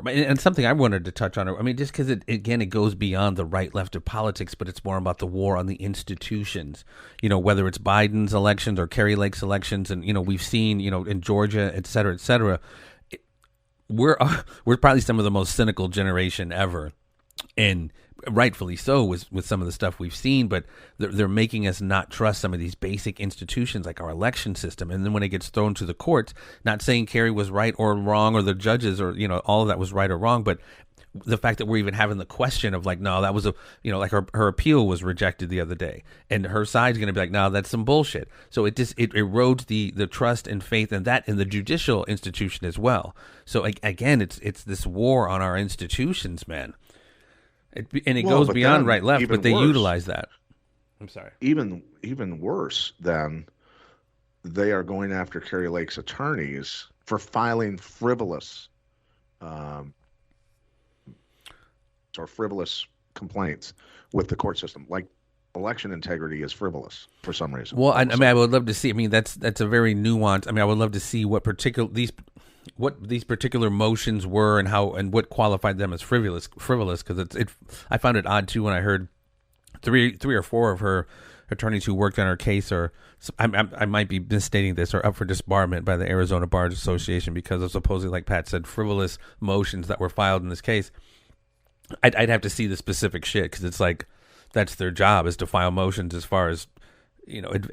And something I wanted to touch on, I mean, just because it goes beyond the right left of politics, but it's more about the war on the institutions, whether it's Biden's elections or Carrie Lake's elections. And, we've seen, in Georgia, et cetera, we're probably some of the most cynical generation ever. And rightfully so with some of the stuff we've seen, but they're making us not trust some of these basic institutions like our election system. And then when it gets thrown to the courts, not saying Kerry was right or wrong or the judges or, all of that was right or wrong, but the fact that we're even having the question of like, no, that was like her appeal was rejected the other day and her side's going to be like, no, that's some bullshit. So it erodes the trust and faith and that in the judicial institution as well. So again, it's this war on our institutions, man. It goes beyond right left, but they utilize that. I'm sorry. Even worse than they are going after Carrie Lake's attorneys for filing frivolous complaints with the court system. Like election integrity is frivolous for some reason. Well, I would love to see. I mean, that's a very nuanced. I mean, I would love to see what these particular motions were and what qualified them as frivolous because I found it odd too when I heard three or four of her attorneys who worked on her case are I might be misstating this, or up for disbarment by the Arizona Bar Association because of supposedly, like Pat said, frivolous motions that were filed in this case. I'd have to see the specific shit because it's like that's their job is to file motions as far as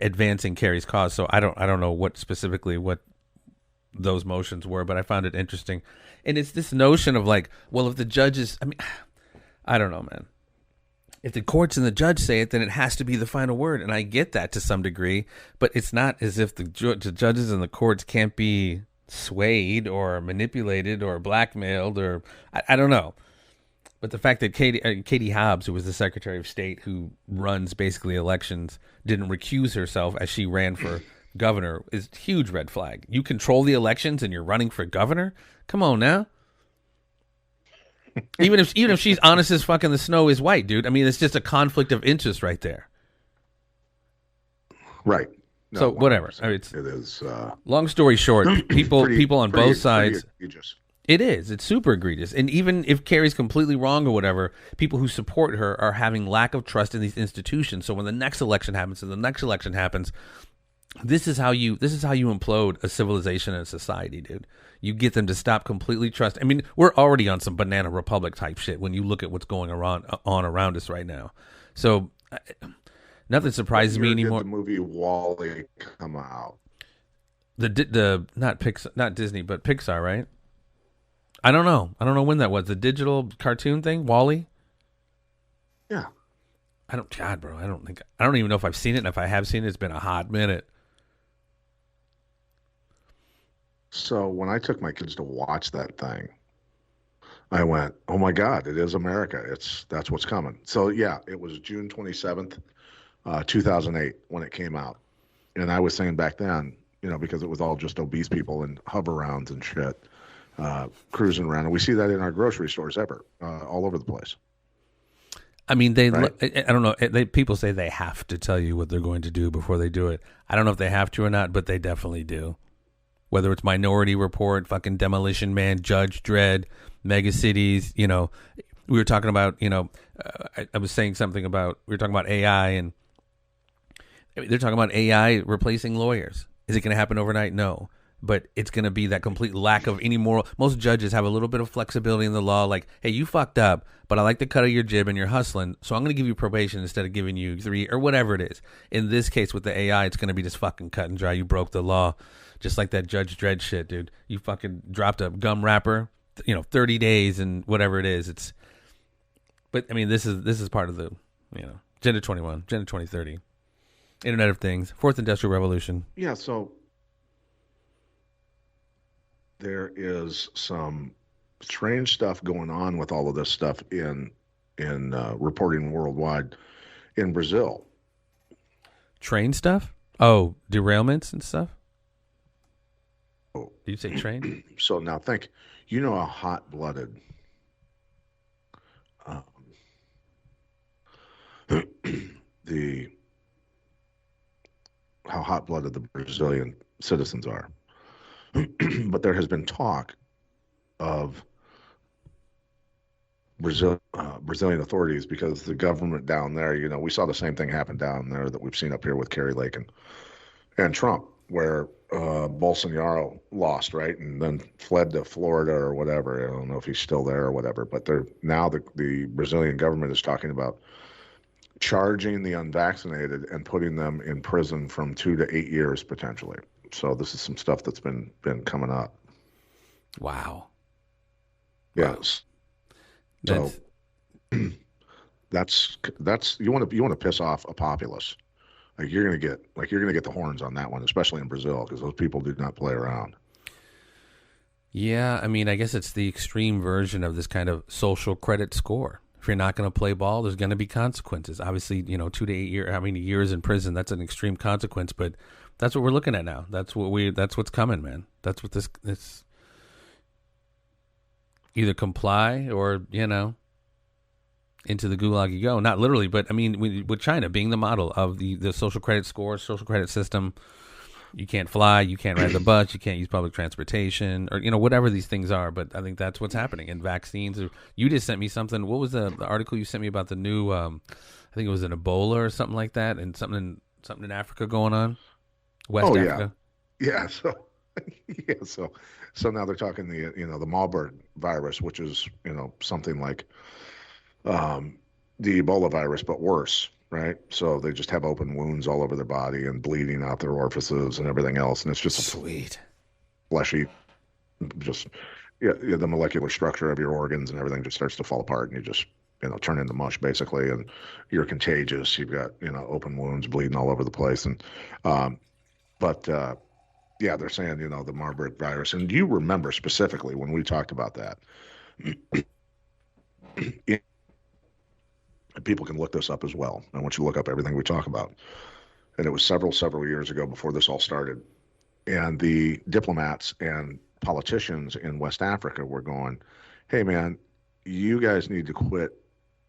advancing Kerry's cause. So I don't know what those motions were, but I found it interesting. And it's this notion of like, well, if the judges, I don't know, man. If the courts and the judge say it, then it has to be the final word. And I get that to some degree, but it's not as if the judges and the courts can't be swayed or manipulated or blackmailed or I don't know. But the fact that Katie Hobbs, who was the Secretary of State who runs basically elections, didn't recuse herself as she ran for governor is a huge red flag. You control the elections and you're running for governor? Come on now. Even if she's honest as fucking the snow is white, dude. I mean, it's just a conflict of interest right there. Right. No, so whatever. I mean, it is. Long story short, people on both sides. Egregious. It is. It's super egregious. And even if Kerry's completely wrong or whatever, people who support her are having lack of trust in these institutions. So when the next election happens and the next election happens, this is how you implode a civilization and a society, dude. You get them to stop completely trust. I mean, we're already on some banana republic type shit when you look at what's going on around us right now. So nothing surprises me anymore. Did the movie Wall-E come out? The not Disney, but Pixar, right? I don't know when that was. The digital cartoon thing, Wall-E? Yeah. I don't even know if I've seen it, and if I have seen it, it's been a hot minute. So when I took my kids to watch that thing, I went, "Oh my God, it is America. That's what's coming." So yeah, it was June 27th, 2008 when it came out. And I was saying back then, because it was all just obese people in hover-rounds and shit, cruising around. And we see that in our grocery stores all over the place. I mean, right? I don't know. People say they have to tell you what they're going to do before they do it. I don't know if they have to or not, but they definitely do. Whether it's Minority Report, fucking Demolition Man, Judge Dredd, Mega Cities, we were talking about, I was saying something about, we were talking about AI, and they're talking about AI replacing lawyers. Is it going to happen overnight? No. But it's going to be that complete lack of any moral. Most judges have a little bit of flexibility in the law, like, hey, you fucked up, but I like the cut of your jib and you're hustling, so I'm going to give you probation instead of giving you 3 or whatever it is. In this case with the AI, it's going to be just fucking cut and dry. You broke the law, just like that Judge Dredd shit, dude. You fucking dropped a gum wrapper, 30 days and whatever it is. But I mean, this is part of the, Agenda 21, Agenda 2030, Internet of Things, Fourth Industrial Revolution. Yeah, so there is some strange stuff going on with all of this stuff in reporting worldwide in Brazil. Train stuff? Oh, derailments and stuff? Oh. Did you say train? So now think, how hot-blooded how hot-blooded the Brazilian citizens are. But there has been talk of Brazilian authorities, because the government down there, we saw the same thing happen down there that we've seen up here with Kerry Lake and Trump, where Bolsonaro lost, right, and then fled to Florida or whatever. I don't know if he's still there or whatever, but now the Brazilian government is talking about charging the unvaccinated and putting them in prison from 2 to 8 years potentially. So this is some stuff that's been coming up. Wow. Yes. So that's you want to piss off a populace. Like you're gonna get the horns on that one, especially in Brazil, because those people do not play around. Yeah, I mean, I guess it's the extreme version of this kind of social credit score. If you're not going to play ball, there's going to be consequences. Obviously, 2 to 8 years in prison, that's an extreme consequence, but that's what we're looking at now. That's what's coming, man. That's what this either comply or, into the gulag you go. Not literally, but I mean, with China being the model of the social credit score, social credit system, you can't fly, you can't ride the bus, you can't use public transportation, or whatever these things are. But I think that's what's happening. And vaccines. You just sent me something. What was the article you sent me about the new? I think it was an Ebola or something like that, and something in Africa going on. West Oh, Africa. yeah. So, yeah. So now they're talking the Marburg virus, which is, something like the Ebola virus, but worse, right? So they just have open wounds all over their body and bleeding out their orifices and everything else. And it's just a Sweet. fleshy, just, yeah, the molecular structure of your organs and everything just starts to fall apart, and you just, turn into mush basically. And you're contagious. You've got, open wounds, bleeding all over the place. And, but, yeah, they're saying, the Marburg virus. And do you remember specifically when we talked about that? People can look this up as well. I want you to look up everything we talk about. And it was several years ago before this all started. And the diplomats and politicians in West Africa were going, hey, man, you guys need to quit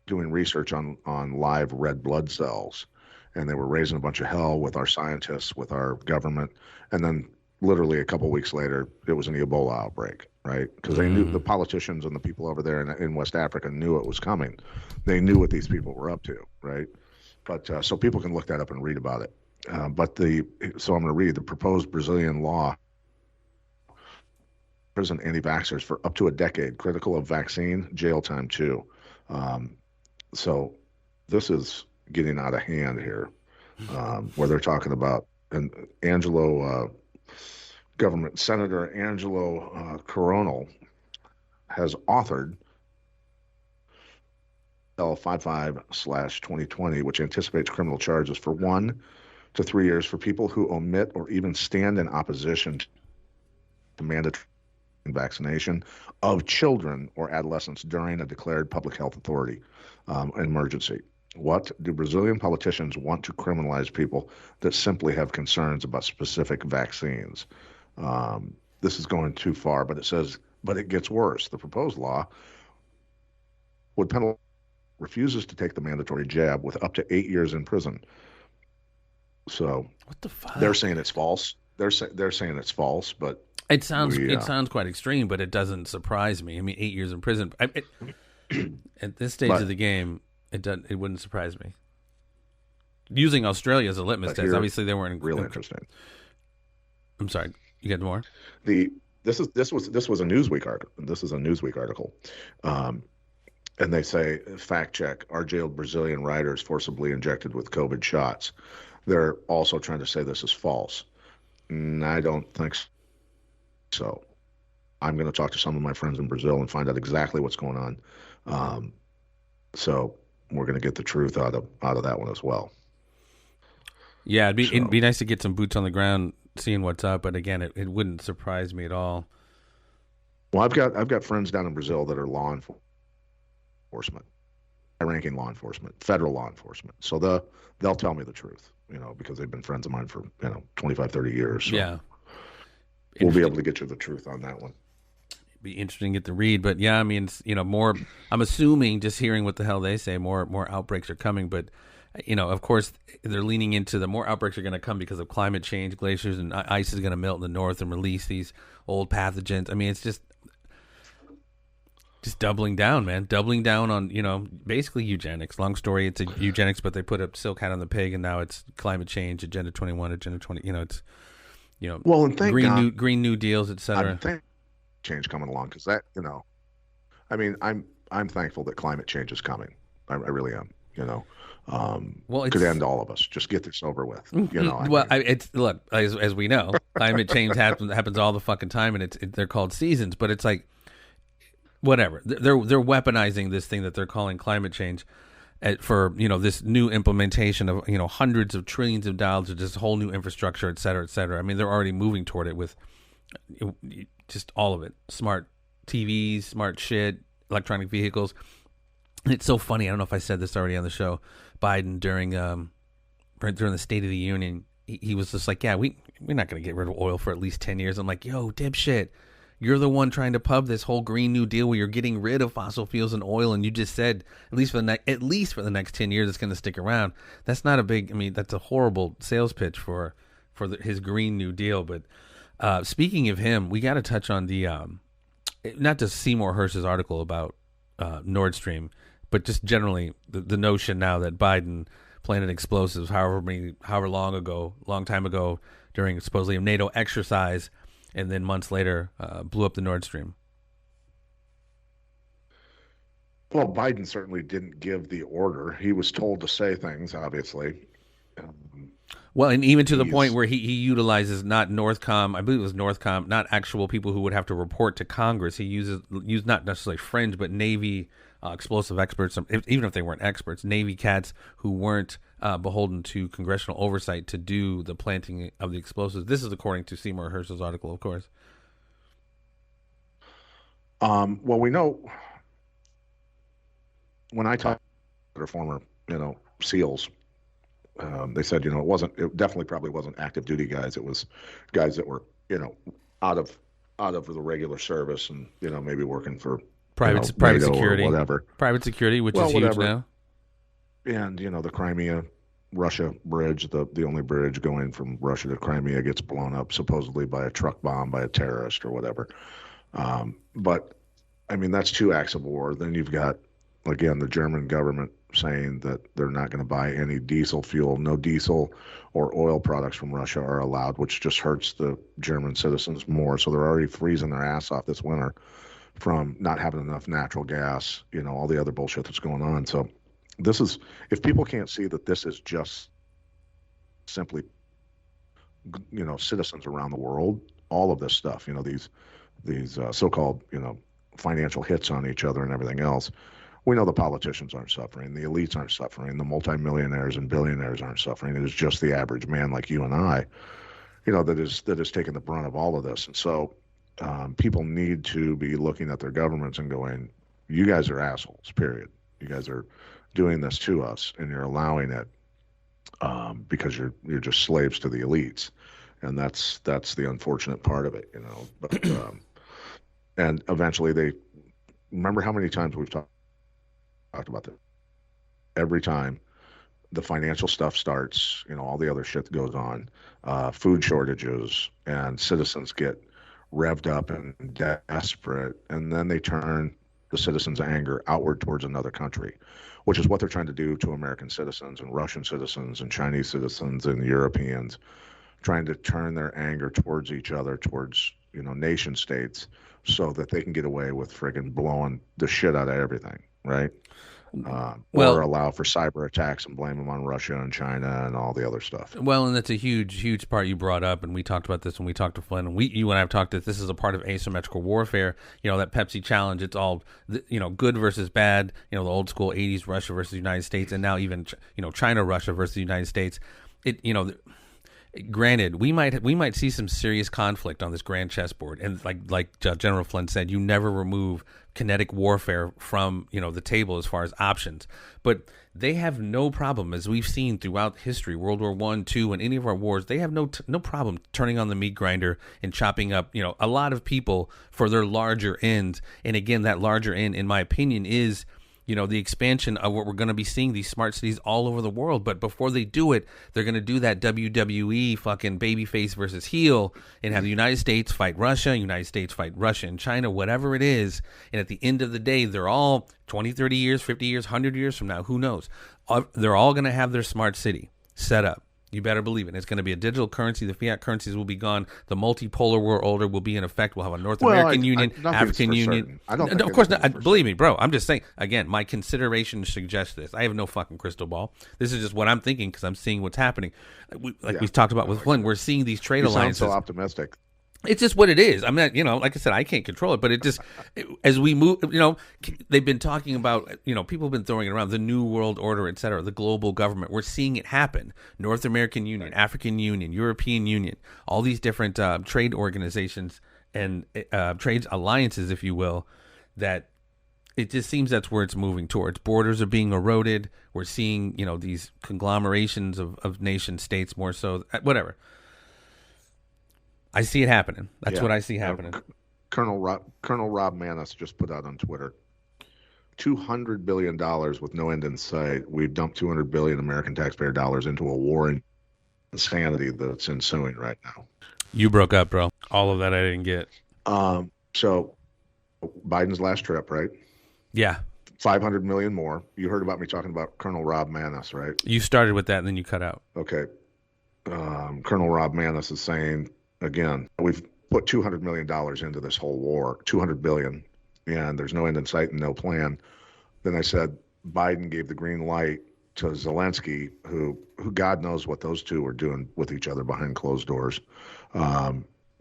doing research on live red blood cells. And they were raising a bunch of hell with our scientists, with our government. And then literally a couple of weeks later, it was an Ebola outbreak, right? Because they knew, the politicians and the people over there in West Africa knew it was coming. They knew what these people were up to, right? But so people can look that up and read about it. So I'm going to read the proposed Brazilian law. Prison anti-vaxxers for up to a decade, critical of vaccine, jail time too. So this is getting out of hand here, where they're talking about Senator Angelo Coronel has authored L 55/2020, which anticipates criminal charges for 1 to 3 years for people who omit or even stand in opposition to mandatory vaccination of children or adolescents during a declared public health authority emergency. What do Brazilian politicians want to criminalize people that simply have concerns about specific vaccines? This is going too far, but it gets worse. The proposed law would penalize refuses to take the mandatory jab with up to 8 years in prison. So What the fuck? they're saying it's false. They're saying it's false, but It sounds quite extreme, but it doesn't surprise me. I mean, 8 years in prison. At this stage of the game, it wouldn't surprise me. Using Australia as a litmus test, obviously they weren't really interesting. I'm sorry, you got more? This was a Newsweek article. This is a Newsweek article, and they say, fact check: are jailed Brazilian writers forcibly injected with COVID shots? They're also trying to say this is false. I don't think so. I'm going to talk to some of my friends in Brazil and find out exactly what's going on. So we're going to get the truth out of that one as well. Yeah, it'd be nice to get some boots on the ground, seeing what's up. But again, it wouldn't surprise me at all. Well, I've got friends down in Brazil that are law enforcement, high-ranking law enforcement, federal law enforcement. So they'll tell me the truth, because they've been friends of mine for 25, 30 years. So Yeah, we'll be able to get you the truth on that one. Be interesting to get the read, but yeah, I mean, it's, more. I'm assuming, just hearing what the hell they say, more outbreaks are coming. But of course, they're leaning into the more outbreaks are going to come because of climate change, glaciers, and ice is going to melt in the north and release these old pathogens. I mean, it's just doubling down, man. Doubling down on basically eugenics. Long story, it's a eugenics, but they put a silk hat on the pig, and now it's climate change, Agenda 21, Agenda 20. It's well, and thank God, Green New Deals, etc. Change coming along, because that I mean, I'm thankful that climate change is coming. I really am. Well, it could end all of us. Just get this over with. Look, as we know, climate change happens all the fucking time, and they're called seasons. But it's like, whatever. They're weaponizing this thing that they're calling climate change for this new implementation of hundreds of trillions of dollars of this whole new infrastructure, et cetera, et cetera. I mean, they're already moving toward it with just all of it: smart TVs, smart shit, electronic vehicles. And it's so funny. I don't know if I said this already on the show. Biden during the State of the Union, he was just like, "Yeah, we're not going to get rid of oil for at least 10 years." I'm like, "Yo, dipshit, you're the one trying to pub this whole Green New Deal where you're getting rid of fossil fuels and oil, and you just said at least for the next 10 years it's going to stick around." That's not a big. I mean, that's a horrible sales pitch for his Green New Deal. But speaking of him, we got to touch on the not just Seymour Hersh's article about Nord Stream, but just generally the notion now that Biden planted explosives however long time ago during supposedly a NATO exercise, and then months later blew up the Nord Stream. Well, Biden certainly didn't give the order. He was told to say things, obviously. Well, and even to the point where he utilizes not Northcom, I believe it was Northcom, not actual people who would have to report to Congress. He used not necessarily fringe, but Navy explosive experts, even if they weren't experts, Navy cats who weren't beholden to congressional oversight to do the planting of the explosives. This is according to Seymour Hersh's article, of course. Well, we know when I talked to their former, SEALs, they said, it definitely probably wasn't active duty guys. It was guys that were, out of the regular service and, maybe working for private security, or whatever. Private security, which is huge now. And, the Crimea Russia bridge, the only bridge going from Russia to Crimea gets blown up supposedly by a truck bomb by a terrorist or whatever. But I mean, that's 2 acts of war. Then you've got, again, the German government saying that they're not going to buy any diesel fuel. No diesel or oil products from Russia are allowed, which just hurts the German citizens more. So they're already freezing their ass off this winter from not having enough natural gas, all the other bullshit that's going on. So this is, if people can't see that this is just simply, citizens around the world, all of this stuff, these so-called, financial hits on each other and everything else. We know the politicians aren't suffering, the elites aren't suffering, the multimillionaires and billionaires aren't suffering. It is just the average man like you and I, that is taking the brunt of all of this. And so people need to be looking at their governments and going, you guys are assholes, period. You guys are doing this to us and you're allowing it because you're just slaves to the elites. And that's the unfortunate part of it, But and eventually they remember how many times we've talked about this. Every time the financial stuff starts, all the other shit that goes on, food shortages, and citizens get revved up and desperate, and then they turn the citizens' anger outward towards another country, which is what they're trying to do to American citizens and Russian citizens and Chinese citizens and Europeans, trying to turn their anger towards each other, towards, nation states, so that they can get away with friggin' blowing the shit out of everything, right? Or allow for cyber attacks and blame them on Russia and China and all the other stuff. Well, and that's a huge part you brought up, and we talked about this when we talked to Flynn. And you and I have talked that this is a part of asymmetrical warfare. That Pepsi challenge, it's all, good versus bad, the old school 80s Russia versus the United States, and now even, China, Russia versus the United States. Granted, we might see some serious conflict on this grand chessboard, and like General Flynn said, you never remove kinetic warfare from the table as far as options. But they have no problem, as we've seen throughout history, World War I, II, and any of our wars. They have no problem turning on the meat grinder and chopping up a lot of people for their larger ends. And again, that larger end, in my opinion, is the expansion of what we're going to be seeing, these smart cities all over the world. But before they do it, they're going to do that WWE fucking babyface versus heel and have the United States fight Russia and China, whatever it is. And at the end of the day, they're all 20, 30 years, 50 years, 100 years from now, who knows? They're all going to have their smart city set up. You better believe it. It's going to be a digital currency. The fiat currencies will be gone. The multipolar world order will be in effect. We'll have a North American Union, African Union. I don't think of course not. Believe me, bro. I'm just saying, again, my consideration suggests this. I have no fucking crystal ball. This is just what I'm thinking because I'm seeing what's happening. We talked about with Flynn, we're seeing these trade alliances. You sound so optimistic. It's just what it is. I'm not, like I said, I can't control it, but as we move, they've been talking about, people have been throwing it around, the New World Order, et cetera, the global government. We're seeing it happen. North American Union, African Union, European Union, all these different trade organizations and trade alliances, if you will, that it just seems that's where it's moving towards. Borders are being eroded. We're seeing, these conglomerations of nation states more so, whatever. I see it happening. That's what I see happening. Colonel Rob Manis just put out on Twitter, $200 billion with no end in sight. We've dumped $200 billion American taxpayer dollars into a war in insanity that's ensuing right now. You broke up, bro. All of that I didn't get. So Biden's last trip, right? Yeah. 500 million more. You heard about me talking about Colonel Rob Manis, right? You started with that and then you cut out. Okay. Colonel Rob Maness is saying, again, we've put $200 million into this whole war, $200 billion, and there's no end in sight and no plan. Then I said, Biden gave the green light to Zelensky, who God knows what those two are doing with each other behind closed doors.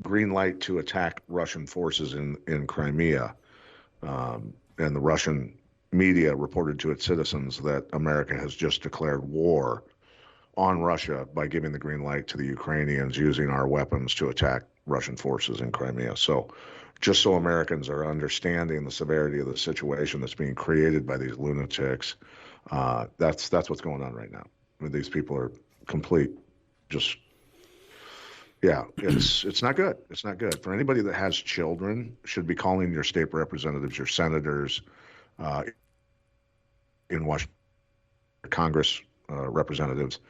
Green light to attack Russian forces in Crimea. And the Russian media reported to its citizens that America has just declared war on Russia by giving the green light to the Ukrainians using our weapons to attack Russian forces in Crimea. So just so Americans are understanding the severity of the situation that's being created by these lunatics, that's what's going on right now. I mean, these people are complete, just, yeah, it's not good. It's not good. For anybody that has children, should be calling your state representatives, your senators, in Washington, Congress representatives,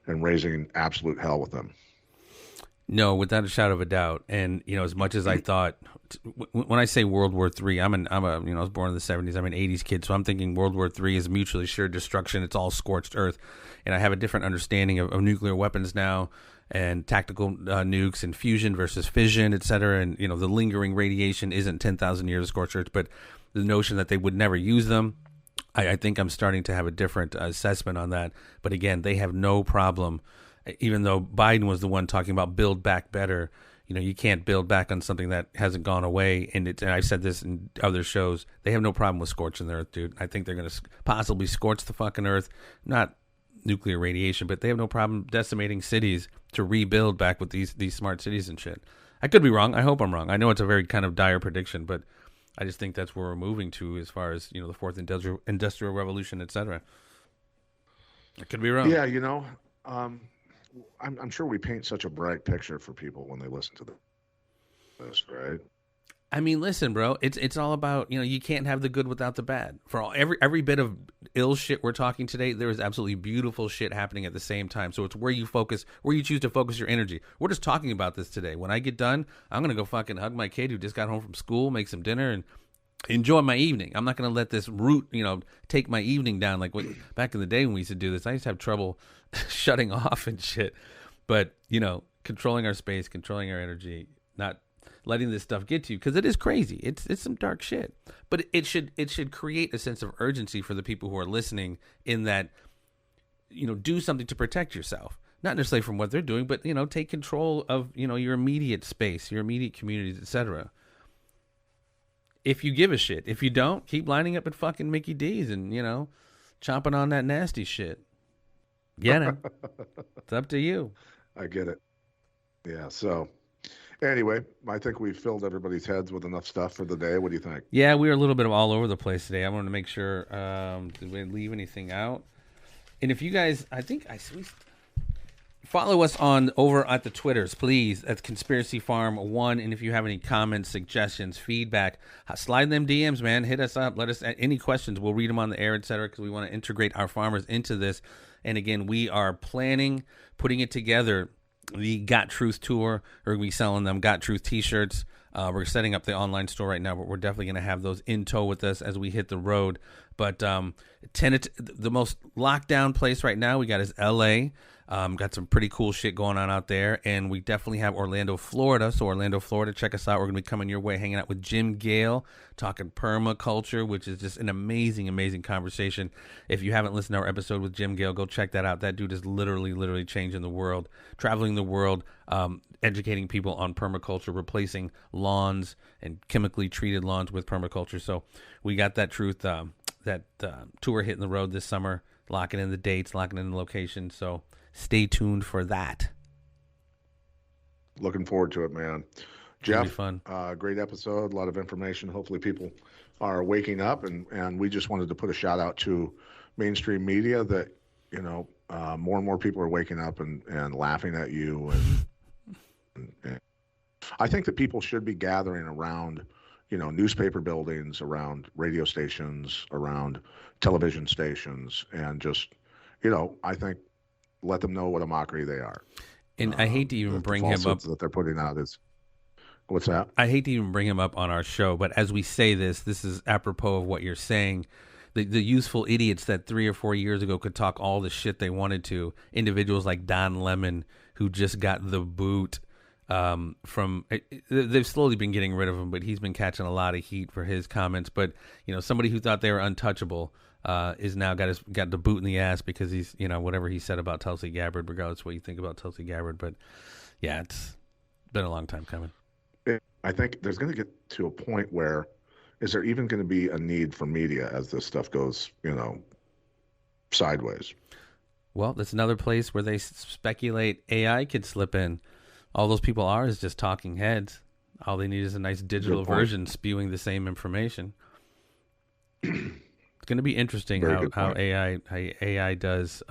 and raising absolute hell with them. No, without a shadow of a doubt. And, as much as I thought, when I say World War III, I was born in the 70s. I'm an 80s kid. So I'm thinking World War III is mutually assured destruction. It's all scorched earth. And I have a different understanding of nuclear weapons now and tactical nukes and fusion versus fission, et cetera. And, the lingering radiation isn't 10,000 years of scorched earth, but the notion that they would never use them, I think I'm starting to have a different assessment on that. But again, they have no problem. Even though Biden was the one talking about build back better, you can't build back on something that hasn't gone away. And I've said this in other shows, they have no problem with scorching the earth, dude. I think they're going to possibly scorch the fucking earth, not nuclear radiation, but they have no problem decimating cities to rebuild back with these smart cities and shit. I could be wrong. I hope I'm wrong. I know it's a very kind of dire prediction, but I just think that's where we're moving to as far as, the fourth industrial revolution, et cetera. I could be wrong. Yeah, I'm sure we paint such a bright picture for people when they listen to this, right? I mean, listen, bro, it's all about, you can't have the good without the bad. For every bit of ill shit we're talking today, there is absolutely beautiful shit happening at the same time. So it's where you choose to focus your energy. We're just talking about this today. When I get done, I'm going to go fucking hug my kid who just got home from school, make some dinner, and enjoy my evening. I'm not going to let this root, take my evening down. Like back in the day when we used to do this, I used to have trouble shutting off and shit. But, controlling our space, controlling our energy, not letting this stuff get to you, because it is crazy. It's some dark shit. But it should create a sense of urgency for the people who are listening in that, do something to protect yourself. Not necessarily from what they're doing, but, take control of, your immediate space, your immediate communities, etc. If you give a shit. If you don't, keep lining up at fucking Mickey D's and, chomping on that nasty shit. Get it. It's up to you. I get it. Yeah, so anyway, I think we've filled everybody's heads with enough stuff for the day. What do you think? Yeah, we were a little bit of all over the place today. I wanted to make sure, did we leave anything out? And if you guys, we follow us over at the Twitters, please. That's Conspiracy Farm 1. And if you have any comments, suggestions, feedback, slide them DMs, man. Hit us up. Let us any questions. We'll read them on the air, etc. Because we want to integrate our farmers into this. And again, we are putting it together. The Got Truth tour. We're going to be selling them Got Truth t-shirts. We're setting up the online store right now, but we're definitely going to have those in tow with us as we hit the road. But the most locked down place right now we got is LA. Got some pretty cool shit going on out there. And we definitely have Orlando, Florida. So Orlando, Florida, check us out. We're going to be coming your way, hanging out with Jim Gale, talking permaculture, which is just an amazing, amazing conversation. If you haven't listened to our episode with Jim Gale, go check that out. That dude is literally changing the world, traveling the world, educating people on permaculture, replacing lawns and chemically treated lawns with permaculture. So we got that truth, tour hitting the road this summer, locking in the dates, locking in the location. So stay tuned for that. Looking forward to it, man. Jeff, fun. Great episode, a lot of information. Hopefully people are waking up, and we just wanted to put a shout out to mainstream media that, more and more people are waking up and laughing at you. And I think that people should be gathering around, newspaper buildings, around radio stations, around television stations, and just, I think let them know what a mockery they are. And I hate to even bring him up. That they're putting out is, what's that? I hate to even bring him up on our show, but as we say this is apropos of what you're saying. The useful idiots that 3 or 4 years ago could talk all the shit they wanted to, individuals like Don Lemon, who just got the boot they've slowly been getting rid of him, but he's been catching a lot of heat for his comments. But, somebody who thought they were untouchable is now got the boot in the ass because he's, whatever he said about Tulsi Gabbard, regardless of what you think about Tulsi Gabbard. But, yeah, it's been a long time coming. I think there's going to get to a point where is there even going to be a need for media as this stuff goes, sideways? Well, that's another place where they speculate AI could slip in. All those people are is just talking heads. All they need is a nice digital version spewing the same information. It's going to be interesting how AI does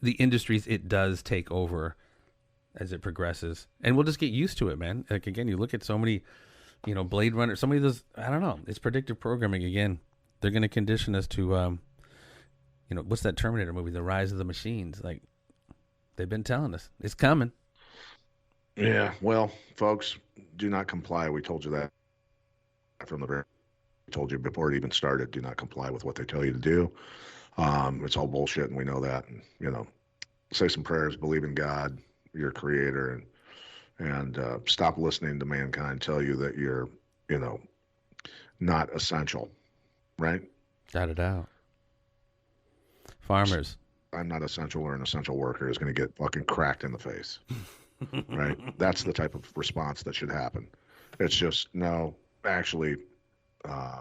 the industries it does take over as it progresses, and we'll just get used to it, man. Like again, you look at so many, Blade Runner, so many of those. I don't know. It's predictive programming again. They're going to condition us to, what's that Terminator movie, The Rise of the Machines? Like they've been telling us, it's coming. Yeah, well, folks, do not comply. We told you that from the very. We told you before it even started. Do not comply with what they tell you to do. It's all bullshit, and we know that. And, say some prayers, believe in God, your Creator, and stop listening to mankind tell you that you're, not essential, right? Without a doubt. Farmers. I'm not essential or an essential worker is going to get fucking cracked in the face. Right? That's the type of response that should happen. It's just, no, actually, I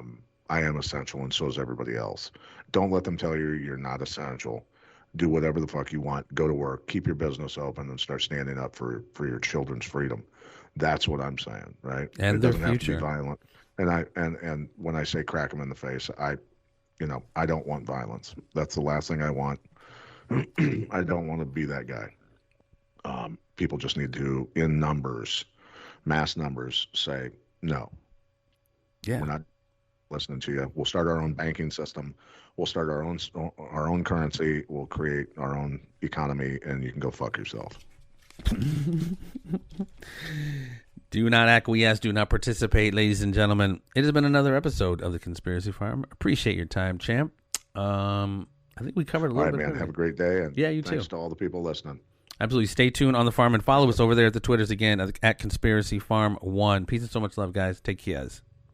am essential and so is everybody else. Don't let them tell you you're not essential. Do whatever the fuck you want. Go to work. Keep your business open and start standing up for your children's freedom. That's what I'm saying, right? And it their doesn't future. Have to be violent. And when I say crack them in the face, I don't want violence. That's the last thing I want. I don't want to be that guy. People just need to, in numbers, mass numbers, say, no, we're not listening to you. We'll start our own banking system. We'll start our own currency. We'll create our own economy, and you can go fuck yourself. Do not acquiesce. Do not participate, ladies and gentlemen. It has been another episode of The Conspiracy Farm. Appreciate your time, champ. I think we covered a little bit. All right, man. Have a great day. And yeah, you thanks too. to all the people listening. Absolutely. Stay tuned on the farm and follow us over there at the Twitters again at Conspiracy Farm 1. Peace and so much love, guys. Take care.